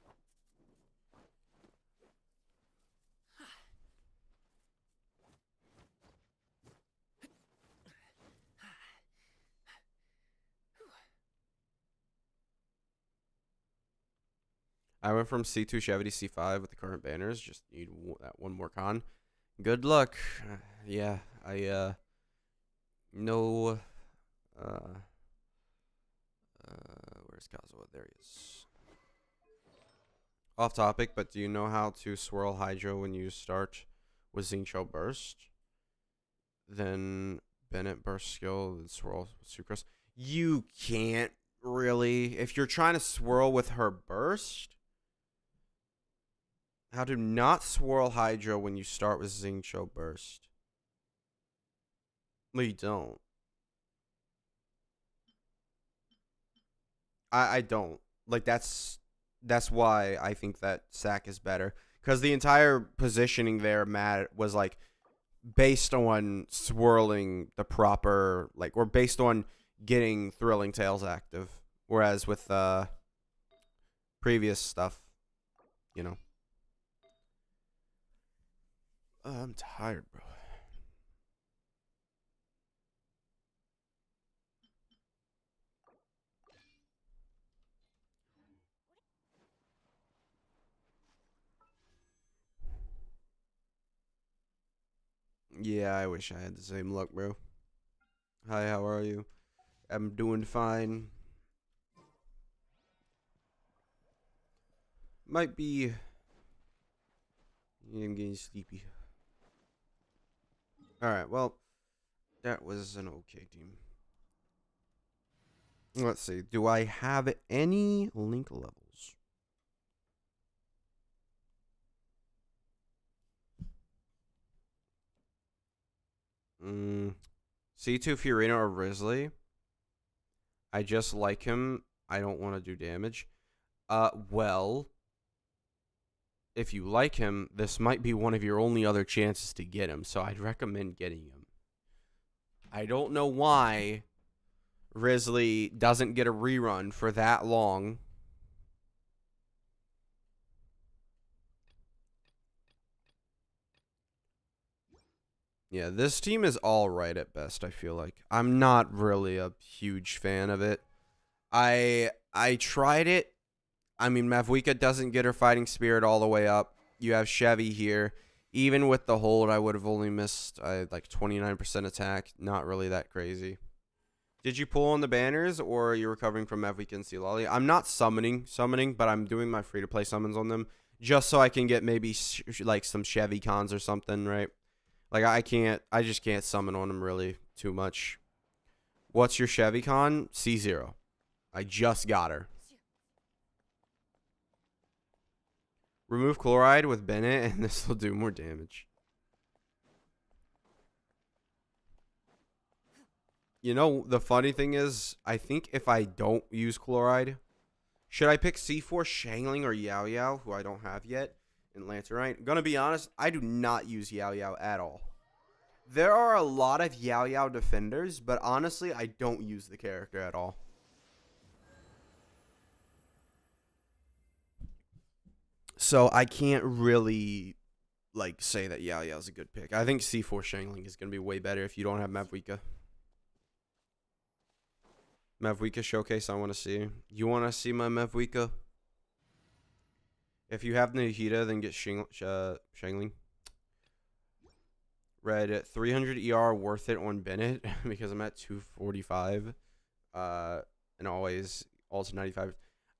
Speaker 1: I went from C2 Chevy to C5 with the current banners. Just need that one more con. Good luck. Yeah, I, no, where's Kazuo? There he is. Off topic, but do you know how to swirl Hydro when you start with Xing Cho Burst? Then Bennett Burst skill, then swirl with Sucrose. You can't really. If you're trying to swirl with her Burst, how to not swirl Hydro when you start with Xing Cho Burst. Well, you don't. I don't. Like, that's why I think that sack is better. because the entire positioning there, Matt, was like based on swirling the proper, like, or based on getting Thrilling Tales active. Whereas with previous stuff, you know. I'm tired, bro. Yeah, I wish I had the same luck, bro. Hi, how are you? I'm doing fine. Might be. Yeah, I'm getting sleepy. Alright, well, that was an okay team. Let's see. Do I have any link levels? C2 Fiorina or Risley. I just like him. I don't want to do damage. Well, if you like him, this might be one of your only other chances to get him, so I'd recommend getting him. I don't know why Risley doesn't get a rerun for that long. Yeah, this team is all right at best, I feel like. I'm not really a huge fan of it. I tried it. I mean, Mavwika doesn't get her fighting spirit all the way up. You have Chevy here. Even with the hold, I would have only missed like 29% attack. Not really that crazy. Did you pull on the banners, or are you recovering from Mavwika and Sealali? I'm not summoning, but I'm doing my free-to-play summons on them just so I can get maybe like some Chevy cons or something, right? Like I just can't summon on them really too much. What's your Chevy con? C0. I just got her. Remove chloride with Bennett, and this will do more damage. You know, the funny thing is, I think if I don't use chloride, should I pick C4 Shangling or Yao Yao, who I don't have yet, in Lancerite? Gonna be honest, I do not use Yao Yao at all. There are a lot of Yao Yao defenders, but honestly, I don't use the character at all. So I can't really like say that Yao Yao is a good pick. I think C4 Shangling is gonna be way better if you don't have Mavwika. Mavwika showcase I want to see. You want to see my Mavwika? If you have Nahida, then get Shangling. Red 300 ER worth it on Bennett because I'm at 245. And always also 95.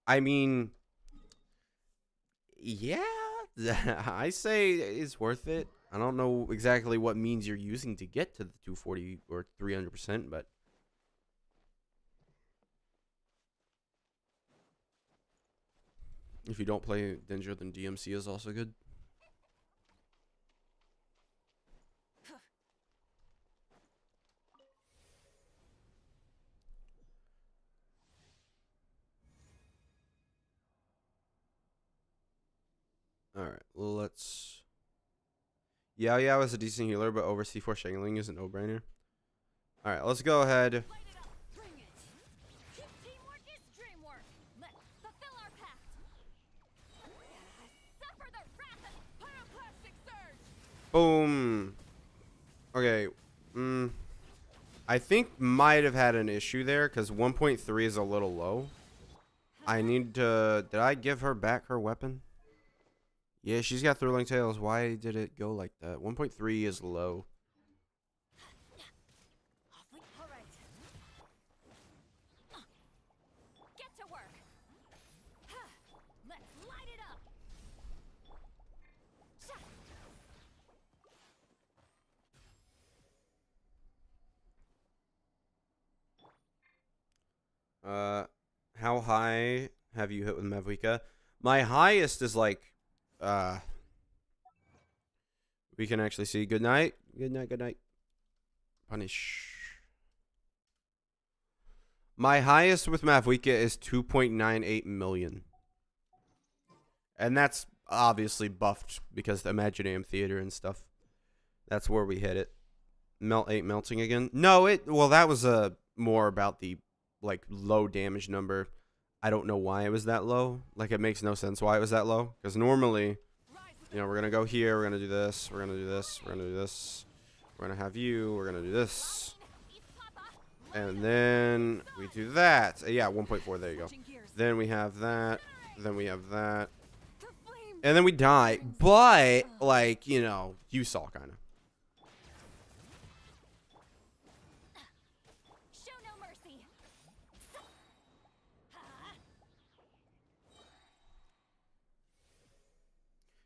Speaker 1: I mean, yeah, I say it's worth it. I don't know exactly what means you're using to get to the 240 or 300%, but if you don't play Danger, then DMC is also good. Alright, well, let's... Yao Yao is a decent healer, but over C4 Shangling is a no-brainer. Alright, let's go ahead. Boom. Okay. I think might have had an issue there because 1.3 is a little low. I need to... Did I give her back her weapon? Yeah, she's got Thrilling Tales. Why did it go like that? 1.3 is low.
Speaker 2: Get to work. Let's light it up.
Speaker 1: How high have you hit with Mavwika? My highest is like, we can actually see. Good night. Good night. Good night. Punish. My highest with Mavwika is 2.98 million. And that's obviously buffed because the Imaginarium Theater and stuff. That's where we hit it. Melt 8 melting again. No, well that was more about the like low damage number. I don't know why it was that low. Like it makes no sense why it was that low. Because normally, you know, we're gonna go here, we're gonna do this, we're gonna do this, we're gonna do this, we're gonna have you, we're gonna do this. And then we do that. Yeah, 1.4, there you go. Then we have that. Then we have that. And then we die. But, like, you know, you saw kind of.
Speaker 2: Show no mercy.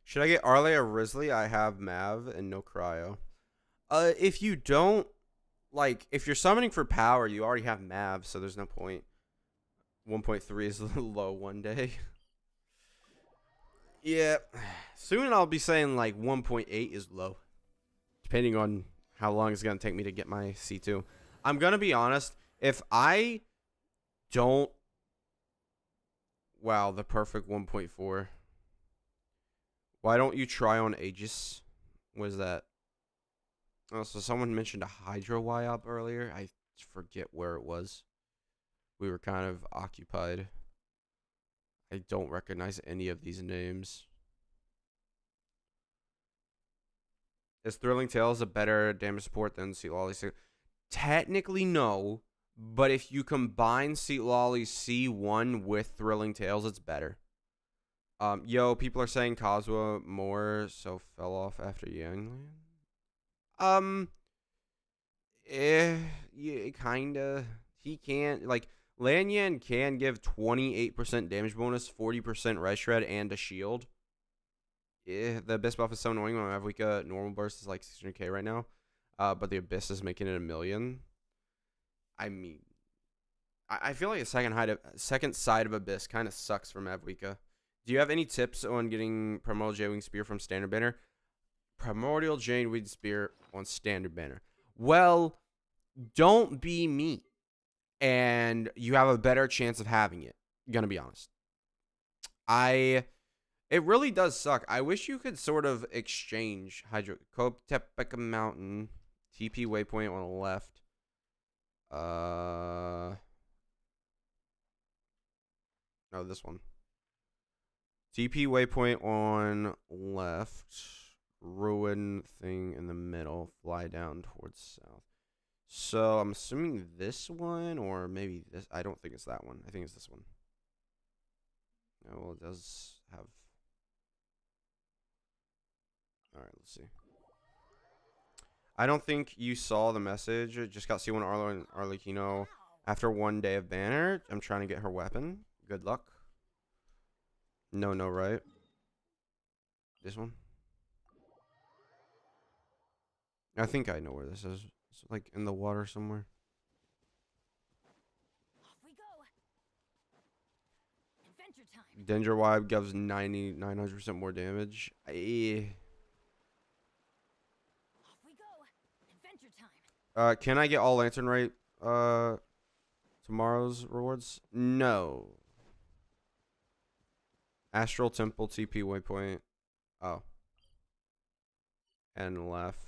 Speaker 1: Should I get Arle or Risley? I have Mav and no cryo. If you don't, like, if you're summoning for power, you already have Mav, so there's no point. 1.3 is a little low one day. Yeah, soon I'll be saying like 1.8 is low, depending on how long it's gonna take me to get my C2. I'm gonna be honest, if I don't, wow, the perfect 1.4. Why don't you try on Aegis? What is that? Oh, so someone mentioned a Hydro YOP earlier. I forget where it was. We were kind of occupied. I don't recognize any of these names. Is Thrilling Tales a better damage support than Seat Lolly's? Technically, no. But if you combine Seat Lolly's C1 with Thrilling Tales, it's better. Yo, people are saying Kazuha more, so fell off after Yangland. Yeah, kinda. He can't, like, Lanyan can give 28% damage bonus, 40% res shred, and a shield. Yeah, the Abyss buff is so annoying. My Mavwika normal burst is like 600k right now. But the Abyss is making it 1,000,000. I mean, I feel like a second side of Abyss kind of sucks for Mavwika. Do you have any tips on getting Primordial Jadewing Spear from Standard Banner? Primordial Jadewing Spear on Standard Banner. Well, don't be me. And you have a better chance of having it. Gonna be honest. It really does suck. I wish you could sort of exchange Koptepeka Mountain, TP waypoint on the left. No, this one. TP waypoint on left. Ruin thing in the middle. Fly down towards south. So I'm assuming this one, or maybe this. I don't think it's that one. I think it's this one. Oh, well, it does have. All right, let's see. I don't think you saw the message. It just got C1 Arlo and Arlecchino after 1 day of banner. I'm trying to get her weapon. Good luck. No, right? This one? I think I know where this is. It's like in the water somewhere.
Speaker 2: Off we go. Adventure time.
Speaker 1: Danger Vibe gives 900% more damage.
Speaker 2: Off we go. Adventure time.
Speaker 1: Can I get all Lantern right tomorrow's rewards? No. Astral Temple TP waypoint. Oh. And left.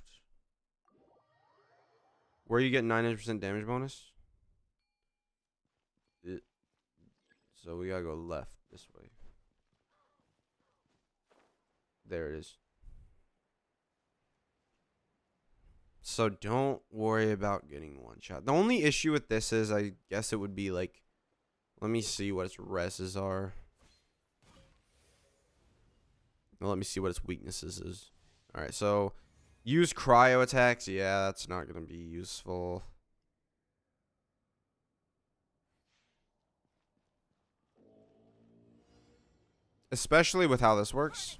Speaker 1: Where you get 900% damage bonus? So we gotta go left this way. There it is. So don't worry about getting one shot. The only issue with this is, I guess it would be like, let me see what its reses are. Now let me see what its weaknesses is. Alright, so use cryo attacks. Yeah, that's not going to be useful. Especially with how this works.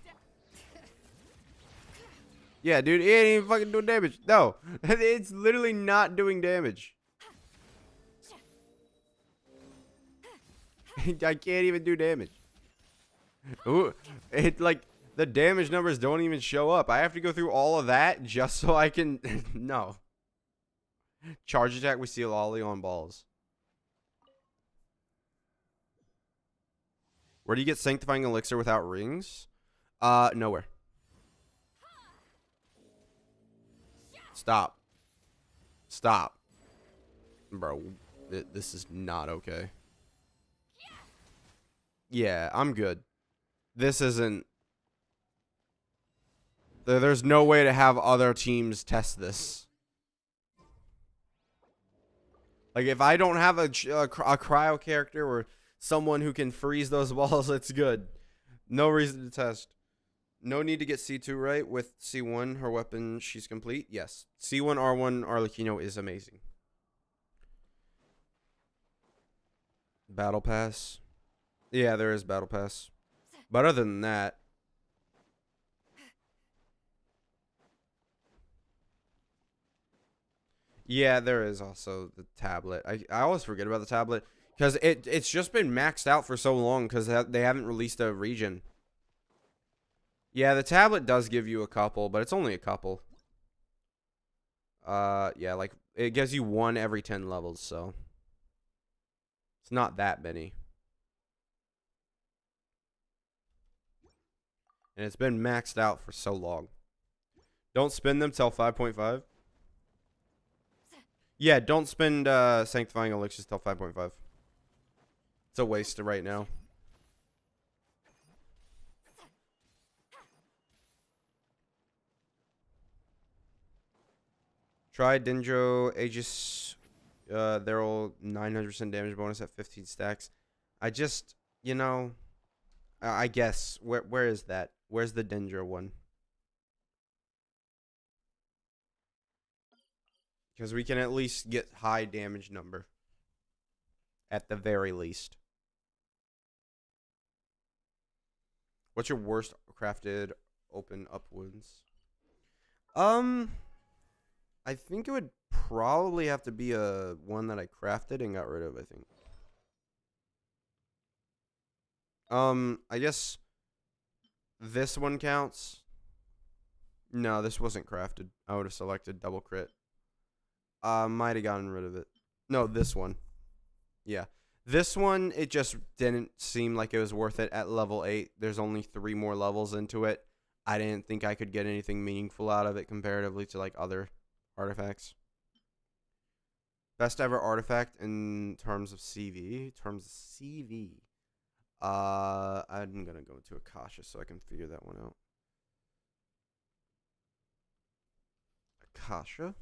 Speaker 1: Yeah, dude, it ain't even fucking doing damage. No, it's literally not doing damage. I can't even do damage. Ooh, it like the damage numbers don't even show up. I have to go through all of that just so I can. No. Charge attack. We see Lolly on balls. Where do you get sanctifying elixir without rings? Nowhere. Stop. Stop. Bro, this is not okay. Yeah, I'm good. This isn't... There's no way to have other teams test this. Like, if I don't have a cryo character or someone who can freeze those balls, it's good. No reason to test. No need to get C2 right with C1. Her weapon, she's complete. Yes. C1, R1, Arlecchino is amazing. Battle Pass. Yeah, there is Battle Pass. But other than that... Yeah, there is also the tablet. I always forget about the tablet. Because it's just been maxed out for so long because they haven't released a region. Yeah, the tablet does give you a couple, but it's only a couple. Yeah, like, it gives you one every 10 levels, so. It's not that many. And it's been maxed out for so long. Don't spend them till 5.5. Yeah, don't spend Sanctifying Elixirs till 5.5. It's a waste right now. Try Dendro Aegis. They're all 900% damage bonus at 15 stacks. I just, you know, I guess. Where is that? Where's the Dendro one? Because we can at least get high damage number. At the very least. What's your worst crafted open up wounds? I think it would probably have to be a one that I crafted and got rid of, I think. I guess this one counts. No, this wasn't crafted. I would have selected double crit. Might have gotten rid of it. No, this one. Yeah. This one, it just didn't seem like it was worth it at level 8. There's only 3 more levels into it. I didn't think I could get anything meaningful out of it comparatively to like other artifacts. Best ever artifact in terms of CV. I'm gonna go to Akasha so I can figure that one out. Akasha.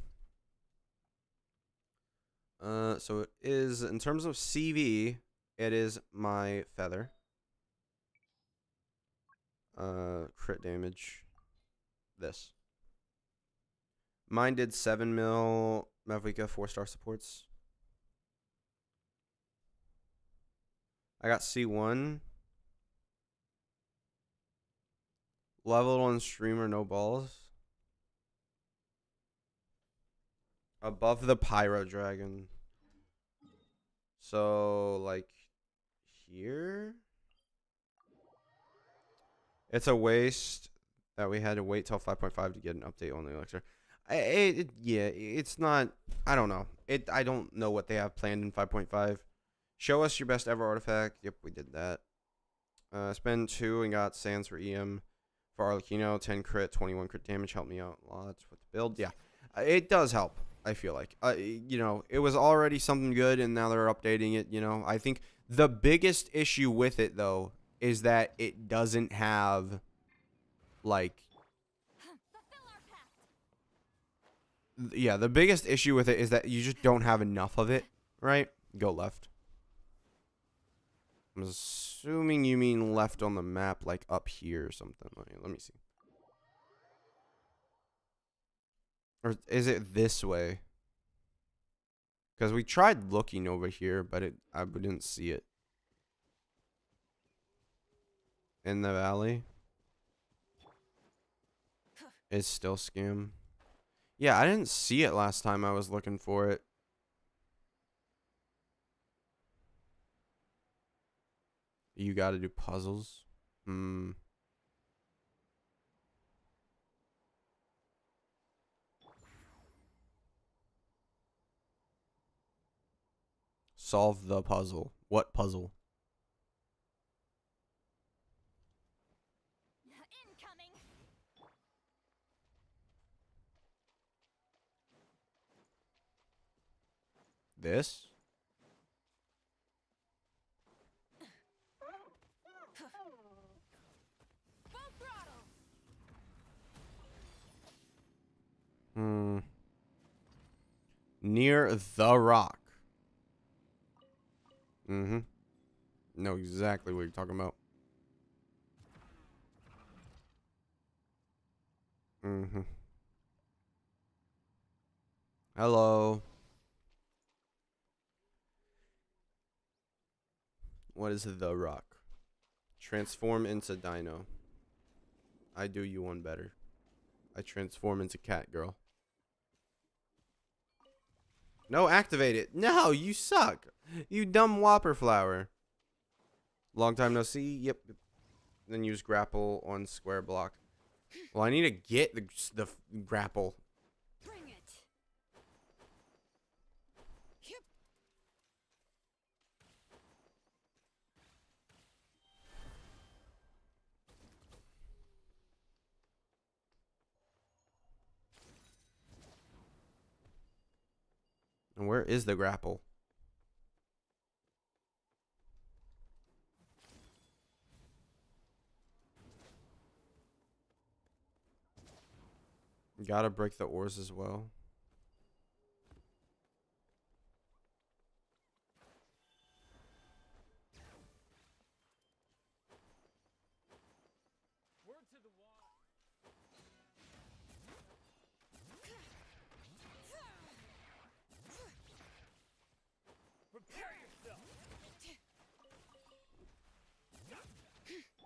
Speaker 1: So it is, in terms of CV, it is my feather. Crit damage. This. Mine did 7 mil Mavlika 4-star supports. I got C1. Leveled on streamer, no balls. Above the Pyro Dragon. So, like, here? It's a waste that we had to wait till 5.5 to get an update on the elixir. Yeah, it's not... I don't know. I don't know what they have planned in 5.5. Show us your best ever artifact. Yep, we did that. Spend 2 and got Sands for EM. For Arlecchino, 10 crit, 21 crit damage. Helped me out lots with the build. Yeah, it does help, I feel like. You know, it was already something good, and now they're updating it, you know. I think the biggest issue with it, though, is that it doesn't have, like... Yeah, the biggest issue with it is that you just don't have enough of it, right? Go left. I'm assuming you mean left on the map, like up here or something. Let me see. Or is it this way? Because we tried looking over here, but I didn't see it. In the valley. It's still scam. Yeah, I didn't see it last time I was looking for it. You gotta do puzzles. Solve the puzzle. What puzzle? This?
Speaker 2: Full throttle.
Speaker 1: Hmm. Near the rock. Mm-hmm. Know exactly what you're talking about. Mm-hmm. Hello. What is the rock? Transform into dino. I do you one better. I transform into cat girl. No, activate it. No, you suck. You dumb whopper flower. Long time no see. Yep. Then use grapple on square block. Well, I need to get the grapple.
Speaker 2: Bring it. Yep.
Speaker 1: And where is the grapple? Gotta break the ores as well.
Speaker 2: Prepare yourself.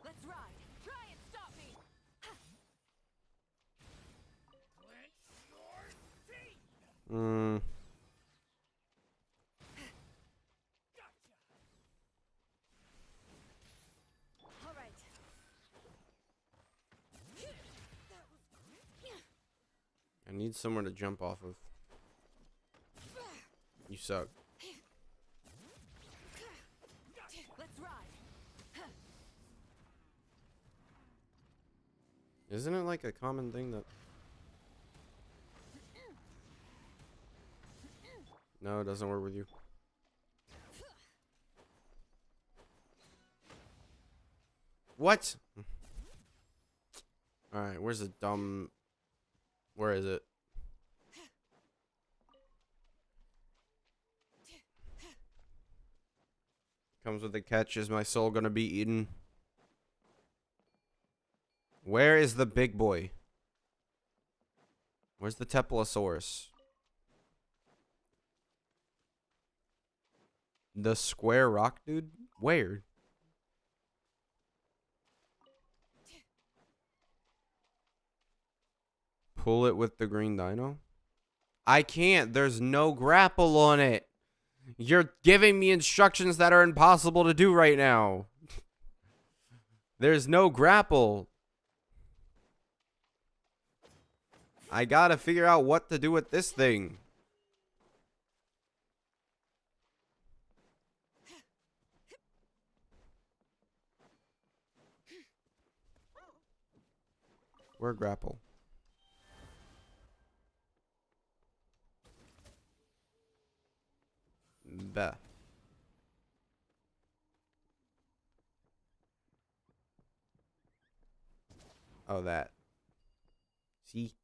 Speaker 2: Let's ride. Try and stop me. Clench your teeth.
Speaker 1: Hmm.
Speaker 2: Gotcha. All right. That was quick.
Speaker 1: I need somewhere to jump off of. You suck.
Speaker 2: Let's ride.
Speaker 1: Isn't it like a common thing that... No, it doesn't work with you. What? Alright, where's the dumb... Where is it? Comes with a catch. Is my soul gonna be eaten? Where is the big boy? Where's the Teplosaurus? The square rock dude? Where? Pull it with the green dino? I can't. There's no grapple on it. You're giving me instructions that are impossible to do right now. There's no grapple. I gotta figure out what to do with this thing. Where grapple? Bah. Oh, that. See?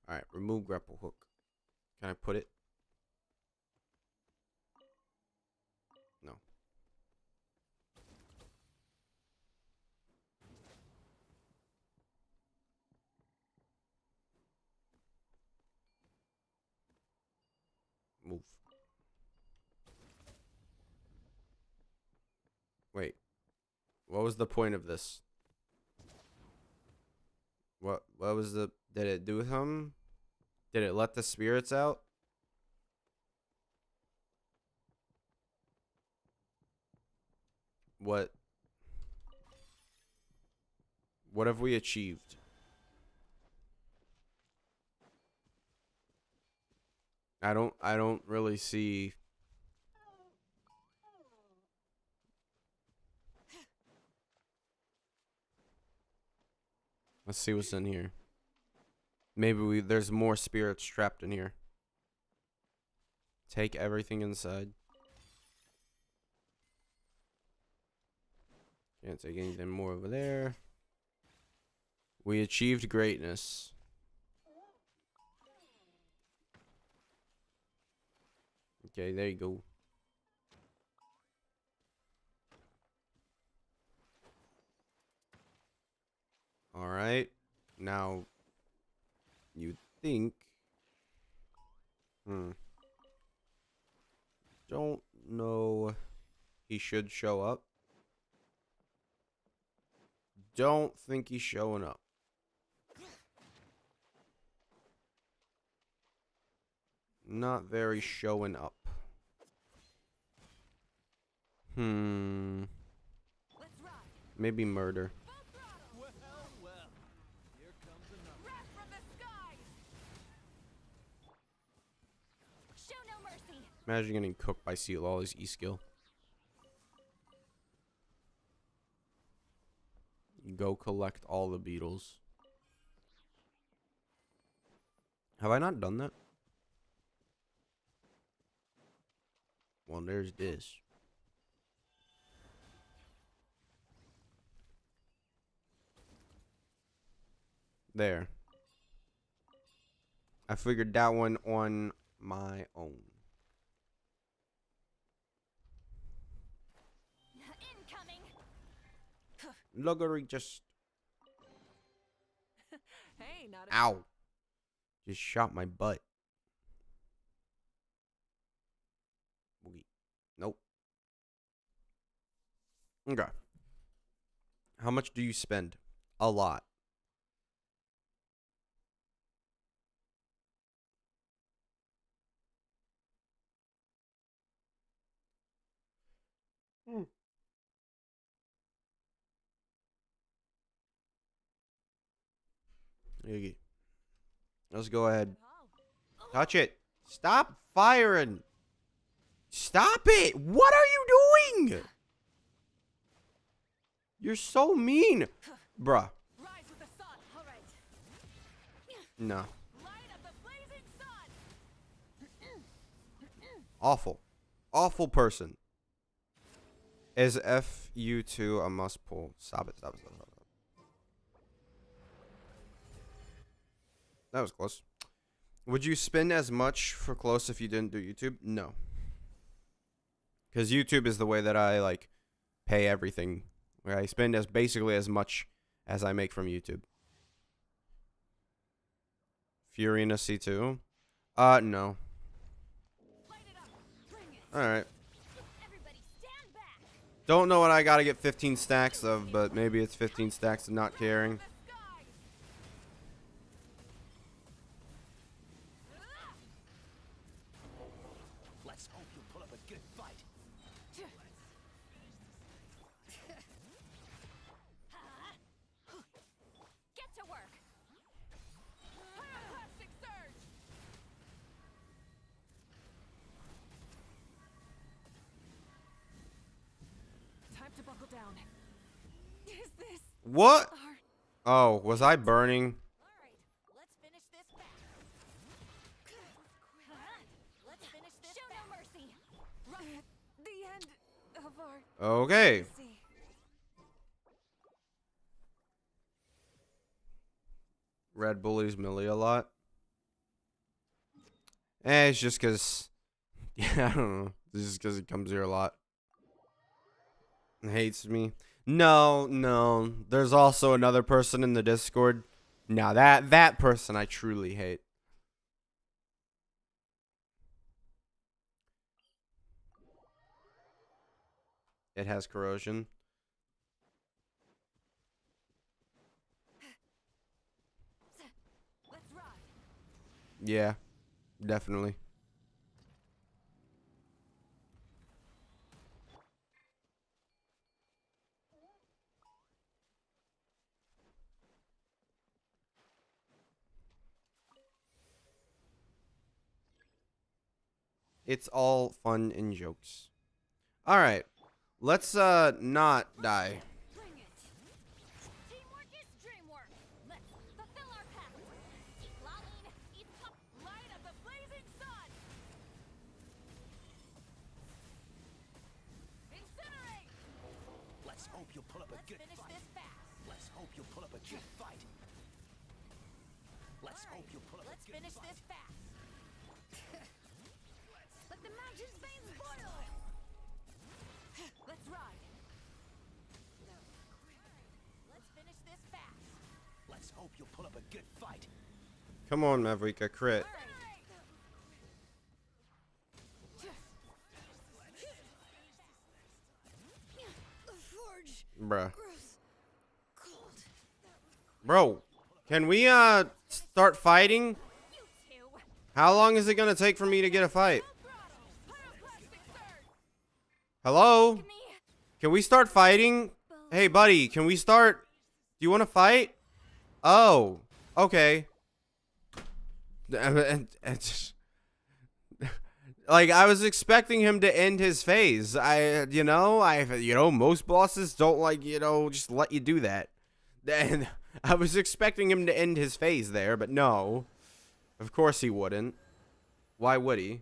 Speaker 1: Alright, remove grapple hook. Can I put it? No. Move. Wait. What was the point of this? What was the... Did it do him? Did it let the spirits out? What? What have we achieved? I don't really see. Let's see what's in here. Maybe there's more spirits trapped in here. Take everything inside. Can't take anything more over there. We achieved greatness. Okay, there you go. All right. Now, you think... Don't know. He should show up. Don't think he's showing up. Not very showing up. Maybe murder. Imagine getting cooked by Seal, all his E-skill. Go collect all the beetles. Have I not done that? Well, there's this. There. I figured that one on my own.
Speaker 2: Incoming.
Speaker 1: Luggery just...
Speaker 2: Hey, not
Speaker 1: Ow. Just shot my butt. Boogie. Nope. Okay. How much do you spend? A lot. Iggy. Let's go ahead. Touch it. Stop firing. Stop it. What are you doing? You're so mean. Bruh.
Speaker 2: Rise with the sun. All right.
Speaker 1: No.
Speaker 2: Light up the blazing sun.
Speaker 1: Awful. Awful person. Is FU2 a must pull? Stop it. Stop it. Stop it. Stop it. That was close. Would you spend as much for close if you didn't do YouTube? No. Because YouTube is the way that I, like, pay everything. Where I spend as basically as much as I make from YouTube. Fury in a C2? No. Alright. Don't know what I gotta get 15 stacks of, but maybe it's 15 stacks of not caring.
Speaker 3: Let's hope you pull up a good fight.
Speaker 2: Get to work. Plastic surge. Time to buckle down. Is this
Speaker 1: What?
Speaker 2: our...
Speaker 1: Oh, was I burning?
Speaker 2: All right, let's finish this back. Let's finish this. Show no mercy. Right. The end of our...
Speaker 1: Okay.
Speaker 2: See.
Speaker 1: Red bullies Millie a lot. It's just because... Yeah, I don't know. It's just because he comes here a lot. And hates me. No, no. There's also another person in the Discord. Now that person I truly hate. It has corrosion.
Speaker 2: Let's ride.
Speaker 1: Yeah, definitely. It's all fun and jokes. All right. Let's not die.
Speaker 2: Bring it. Teamwork is dreamwork. Let's fulfill our pact. Eat Lalin, eat Pup, light of the blazing sun.
Speaker 3: you'll pull up a good
Speaker 2: Finish
Speaker 3: fight.
Speaker 2: this fast.
Speaker 3: Let's hope you'll pull up a good fight. Let's hope you'll pull up a
Speaker 2: Let's
Speaker 3: good
Speaker 2: finish
Speaker 3: fight.
Speaker 2: this fast. Let the mountain's veins boil. Let's ride. Let's finish this fast.
Speaker 3: Let's hope you'll pull up a good fight.
Speaker 1: Come on, Maverick, a crit.
Speaker 2: All right. The forge
Speaker 1: Bruh.
Speaker 2: grows cold.
Speaker 1: Bro, can we start fighting?
Speaker 2: You two.
Speaker 1: How long is it gonna take for me to get a fight?
Speaker 2: Throttle. Pyroclastic surge.
Speaker 1: Hello?
Speaker 2: Me.
Speaker 1: Can we start fighting? Hey, buddy, can we start? Do you want to fight? Oh, okay. Like, I was expecting him to end his phase. Most bosses don't just let you do that. And I was expecting him to end his phase there, but no. Of course he wouldn't. Why would he?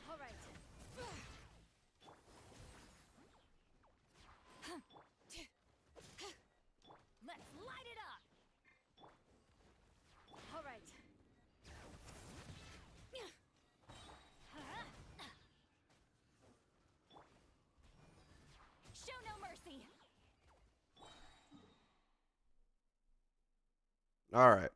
Speaker 2: All right. Let's light it up. All right. Show no mercy.
Speaker 1: All right.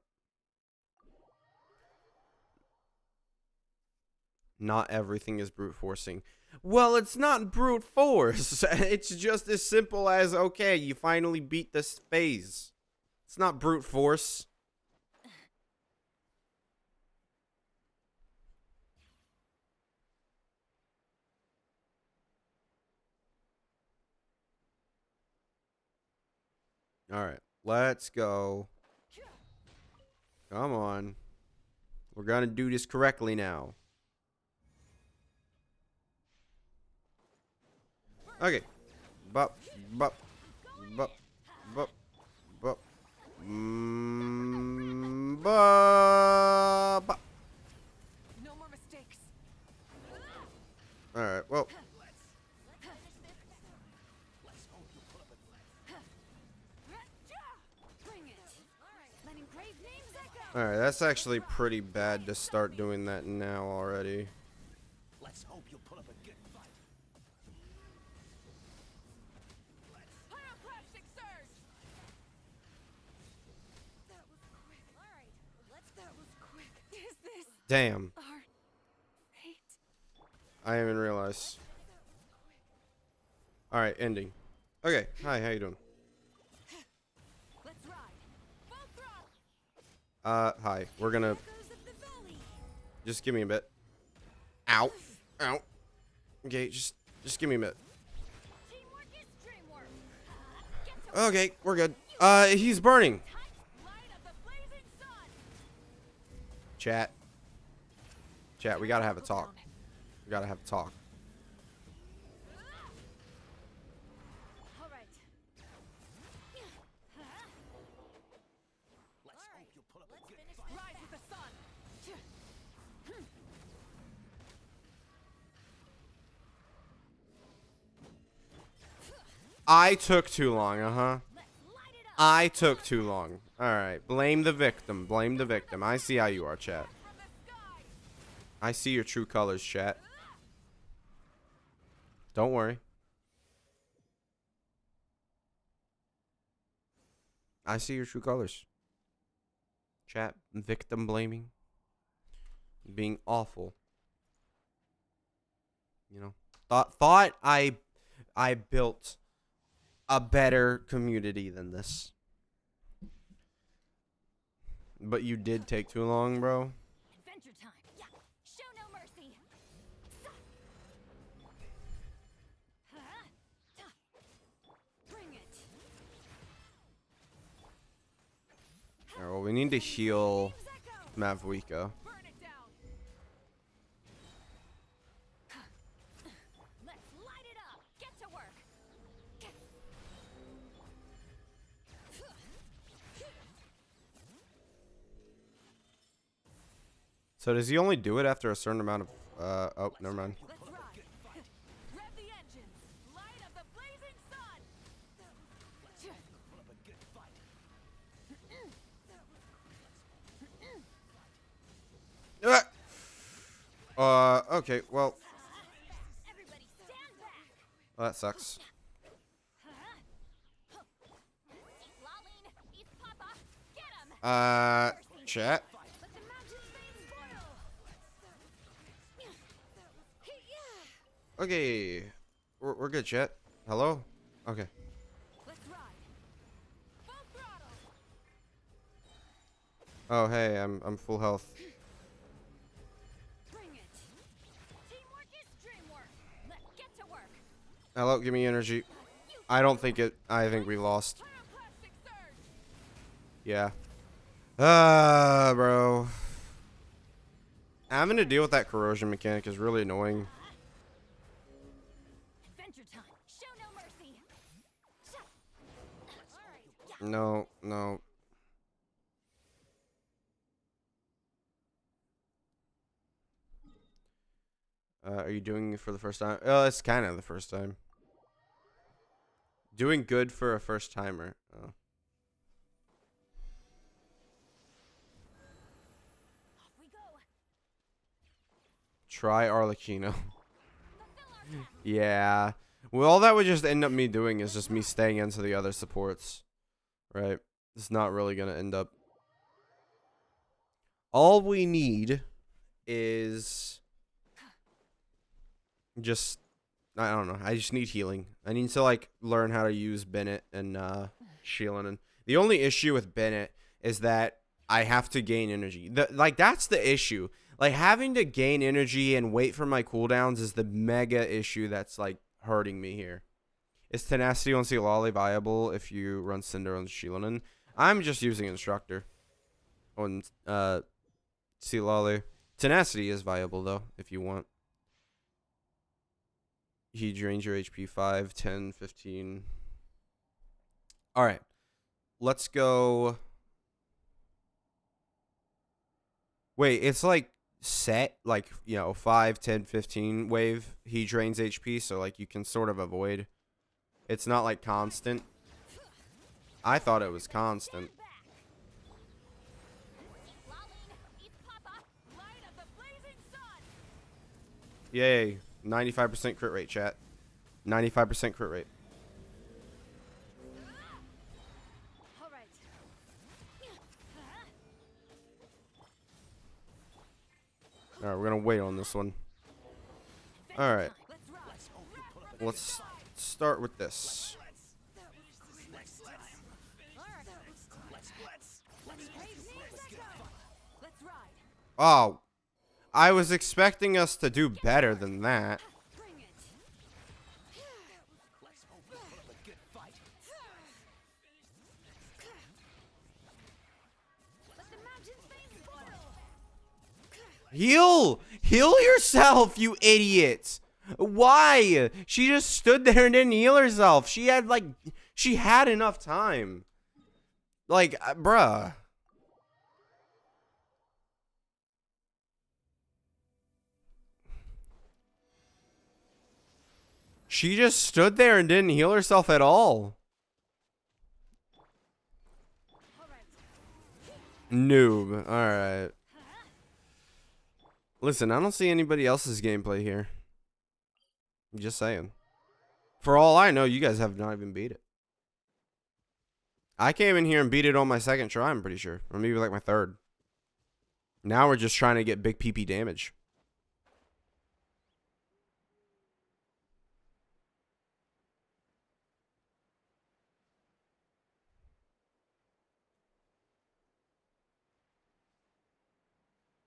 Speaker 1: Not everything is brute forcing. Well, it's not brute force. It's just as simple as, okay, you finally beat this phase. It's not brute force. All right, let's go. Come on. We're gonna do this correctly now. Okay. Bop, bop, bop, bop, bop. Bop.
Speaker 2: No more mistakes.
Speaker 1: All right. Well,
Speaker 3: Let's hope you'll pull up a
Speaker 2: Bring it. Letting grave names echo.
Speaker 1: all right. That's actually pretty bad to start doing that now already.
Speaker 3: Let's hope you'll pull up a good fight.
Speaker 2: Pyroclastic surge. That was quick. All right. That was quick. Is this
Speaker 1: Damn.
Speaker 2: our fate?
Speaker 1: I didn't even realize. All right. Ending. Okay. Hi. How you doing?
Speaker 2: Let's ride. Full throttle.
Speaker 1: Hi. We're gonna
Speaker 2: Echoes of the valley.
Speaker 1: just give me a bit. Ow. Ow. Okay. Just give me a bit.
Speaker 2: Teamwork is dreamwork. Get to
Speaker 1: Okay. We're good. He's burning.
Speaker 2: tight light of the blazing sun.
Speaker 1: Chat. Chat. We gotta have a talk. We gotta have a talk.
Speaker 2: All right.
Speaker 3: Let's hope you'll pull up a good
Speaker 2: Finish
Speaker 3: fight.
Speaker 2: rise with the sun.
Speaker 1: I took too long.
Speaker 2: Let's light it up.
Speaker 1: I took too long. All right. Blame the victim. Blame the victim. I see how you are, chat.
Speaker 2: From the sky.
Speaker 1: I see your true colors, chat. Don't worry. I see your true colors. Chat, victim blaming. Being awful. You know. Thought I built a better community than this. But you did take too long, bro.
Speaker 2: Adventure time. Yeah. Show no mercy. Bring it.
Speaker 1: Alright, well, we need to heal
Speaker 2: Names echo.
Speaker 1: Mavwika.
Speaker 2: Burn it down. Let's light it up. Get to work.
Speaker 1: So does he only do it after a certain amount of oh, never mind.
Speaker 2: Let's ride. Rev the engines. Light up the blazing sun.
Speaker 3: Pull up a good fight.
Speaker 1: Okay, well,
Speaker 2: Everybody stand back.
Speaker 1: that sucks.
Speaker 2: Lolling, eat Papa. Get him.
Speaker 1: Chat.
Speaker 2: Let the mountains rain spoil.
Speaker 1: Okay, we're good, chat. Hello? Okay.
Speaker 2: Let's ride. Full throttle.
Speaker 1: Oh, hey, I'm full health.
Speaker 2: Bring it. Teamwork is dreamwork. Let's get to work.
Speaker 1: Hello, give me energy. I don't think it. I think we lost.
Speaker 2: Pyroclastic surge.
Speaker 1: Yeah. Bro. Having to deal with that corrosion mechanic is really annoying.
Speaker 2: Adventure time. Show no mercy. All right.
Speaker 1: No, no. Are you doing it for the first time? It's kind of the first time. Doing good for a first timer. Oh.
Speaker 2: Off we go.
Speaker 1: Try Arlecchino.
Speaker 2: Fulfill our task.
Speaker 1: Yeah. Well, all that would just end up me doing is just me staying into the other supports. Right? It's not really going to end up. All we need is just, I don't know. I just need healing. I need to like learn how to use Bennett and Chillin. And the only issue with Bennett is that I have to gain energy. Like that's the issue. Like having to gain energy and wait for my cooldowns is the mega issue that's like hurting me here. Is tenacity on Silali viable if you run Cinder on Chillin? I'm just using Instructor on Silali. Tenacity is viable though if you want. He drains your HP 5, 10, 15. All right. Let's go. Wait, it's like set, like, you know, 5, 10, 15 wave. He drains HP, so like you can sort of avoid. It's not like constant. I thought it was constant.
Speaker 2: Lolling, eat Papa. Light up the blazing sun.
Speaker 1: Yay. 95% crit rate, chat. 95% crit rate.
Speaker 2: All right.
Speaker 1: All right, we're going to wait on this one. All right.
Speaker 2: Let's ride.
Speaker 1: Let's start with this.
Speaker 2: Let's ride.
Speaker 1: Oh. I was expecting us to do better than that.
Speaker 2: Bring it.
Speaker 3: Let's hope you put up a good fight.
Speaker 2: Let the mountains rain spoil.
Speaker 1: Heal! Heal yourself, you idiot! Why? She just stood there and didn't heal herself. She had enough time. Like, bruh. She just stood there and didn't heal herself at all.
Speaker 2: All right.
Speaker 1: Noob. Alright. Listen, I don't see anybody else's gameplay here. I'm just saying. For all I know, you guys have not even beat it. I came in here and beat it on my second try, I'm pretty sure. Or maybe like my third. Now we're just trying to get big PP damage.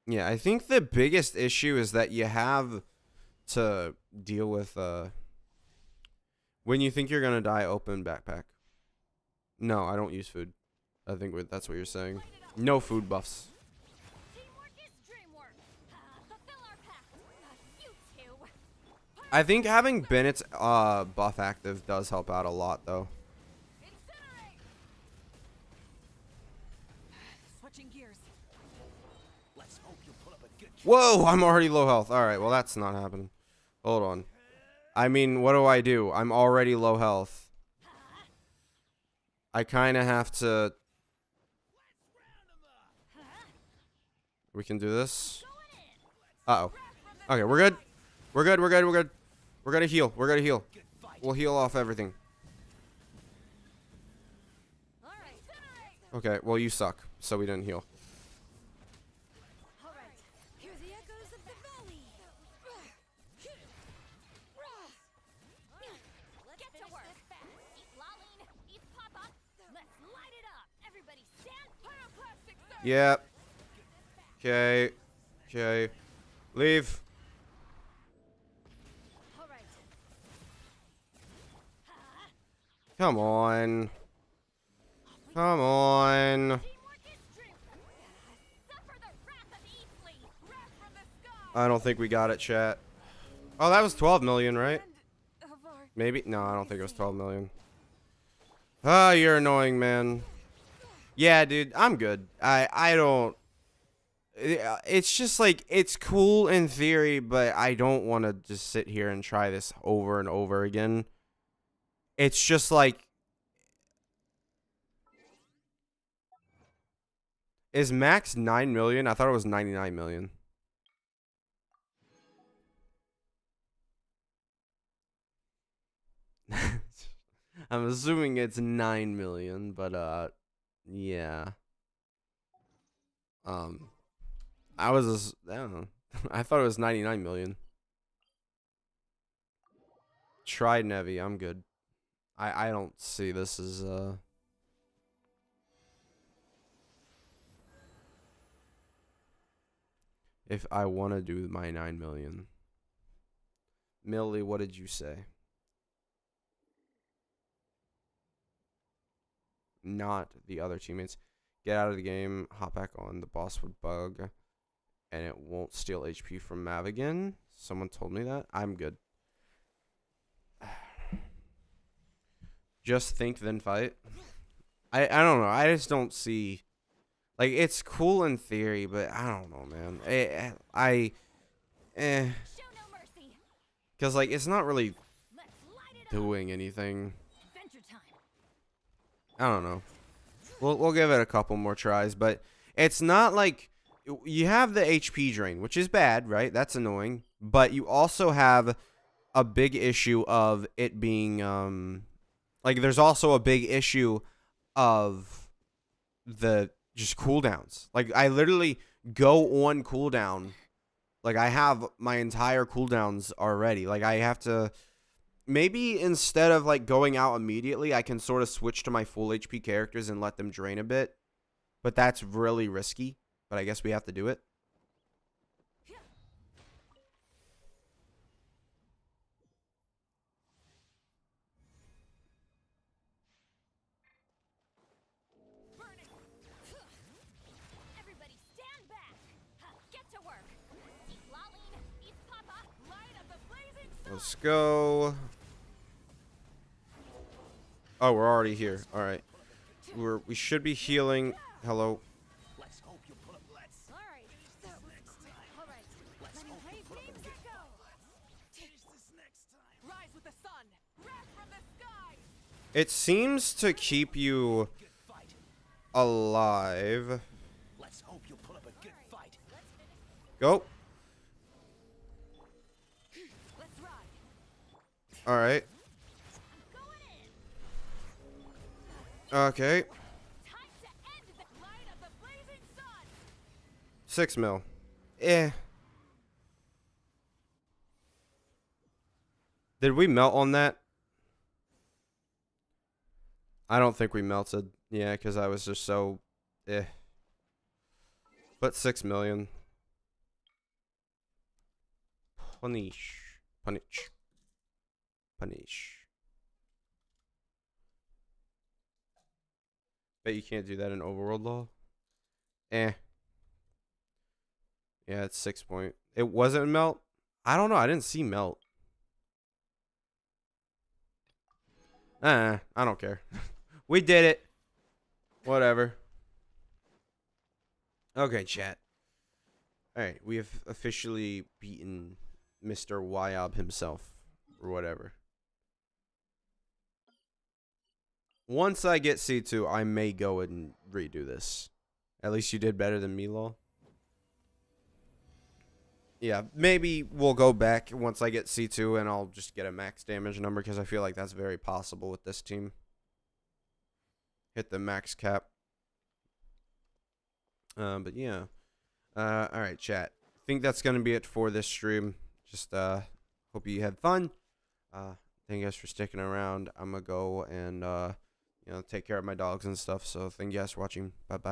Speaker 1: Yeah, I think the biggest issue is that you have to deal with when you think you're gonna die, open backpack. No, I don't use food. I think that's what you're saying. No food buffs.
Speaker 2: Teamwork is dreamwork. Fulfill our pact. You two.
Speaker 1: I think having Bennett's buff active does help out a lot though.
Speaker 2: Incinerate. Switching gears.
Speaker 3: Let's hope you pull up a good
Speaker 1: Whoa, I'm already low health. All right, well, that's not happening. Hold on. I mean, what do? I'm already low health. I kind of have to... We can do this. Uh-oh. Okay, we're good. We're good, we're good, we're good. We're gonna heal. We're gonna heal. We'll heal off everything. Okay, well, you suck, so we didn't heal.
Speaker 2: Hear the echoes of the valley. Get to work. Eat lolling, eat papa. Let's light it up. Everybody stand. Pyroclastic surge.
Speaker 1: Yep. Okay. Okay. Leave.
Speaker 2: All right.
Speaker 1: Come on. Come on.
Speaker 2: Teamwork is strength. Suffer the wrath of Eastly. Wrath from the sky.
Speaker 1: I don't think we got it, chat. Oh, that was 12 million, right?
Speaker 2: Of our
Speaker 1: Maybe? No, I don't think it was 12 million. Ah, you're annoying, man. Yeah, dude, I'm good. I don't... It's just like, it's cool in theory, but I don't want to just sit here and try this over and over again. It's just like... Is max 9 million? I thought it was 99 million. I'm assuming it's 9 million, but yeah. I don't know. I thought it was 99 million. Try Nevi, I'm good. I don't see this as if I want to do my 9 million. Millie, what did you say? Not the other teammates. Get out of the game, hop back on. The boss would bug, and it won't steal HP from Mav again. Someone told me that. I'm good. Just think, then fight. I don't know. I just don't see... Like, it's cool in theory, but I don't know, man.
Speaker 2: show no mercy.
Speaker 1: Because, like, it's not really
Speaker 2: Let's light it up.
Speaker 1: doing anything.
Speaker 2: Adventure time.
Speaker 1: I don't know. We'll give it a couple more tries, but it's not like you have the HP drain, which is bad, right? That's annoying. But you also have a big issue of it being like there's also a big issue of the just cooldowns. Like I literally go on cooldown. Like I have my entire cooldowns already. Like I have to maybe instead of like going out immediately, I can sort of switch to my full HP characters and let them drain a bit. But that's really risky. But I guess we have to do it.
Speaker 2: Everybody stand back. Get to work. Eat lolling, eat papa. Light of the blazing sun.
Speaker 1: Let's go. Oh, we're already here. All right. We should be healing. Hello.
Speaker 3: Let's hope you pull up. Let's
Speaker 2: All right. All right. Let me raise beams echo.
Speaker 3: finish this next time.
Speaker 2: Rise with the sun. Wrath from the sky.
Speaker 1: It seems to keep you
Speaker 3: Good fight.
Speaker 1: alive.
Speaker 3: Let's hope you pull up a good fight.
Speaker 1: Go.
Speaker 2: Let's ride.
Speaker 1: All right.
Speaker 2: Going in.
Speaker 1: Okay.
Speaker 2: Time to end the light of the blazing sun.
Speaker 1: 6 mil. Eh. Did we melt on that? I don't think we melted. Yeah, because I was just so... Eh. But 6 million. Punish. Punish. Punish. Bet you can't do that in overworld law. Eh. Yeah, it's 6 point. It wasn't melt? I don't know. I didn't see melt. I don't care. We did it. Whatever. Okay, chat. All right, we have officially beaten Mr. Wyob himself, or whatever. Once I get C2, I may go and redo this. At least you did better than me, lol. Yeah, maybe we'll go back once I get C2 and I'll just get a max damage number because I feel like that's very possible with this team. Hit the max cap. But yeah. Alright, chat. I think that's going to be it for this stream. Just hope you had fun. Thank you guys for sticking around. I'm going to go and take care of my dogs and stuff. So thank you guys for watching. Bye-bye.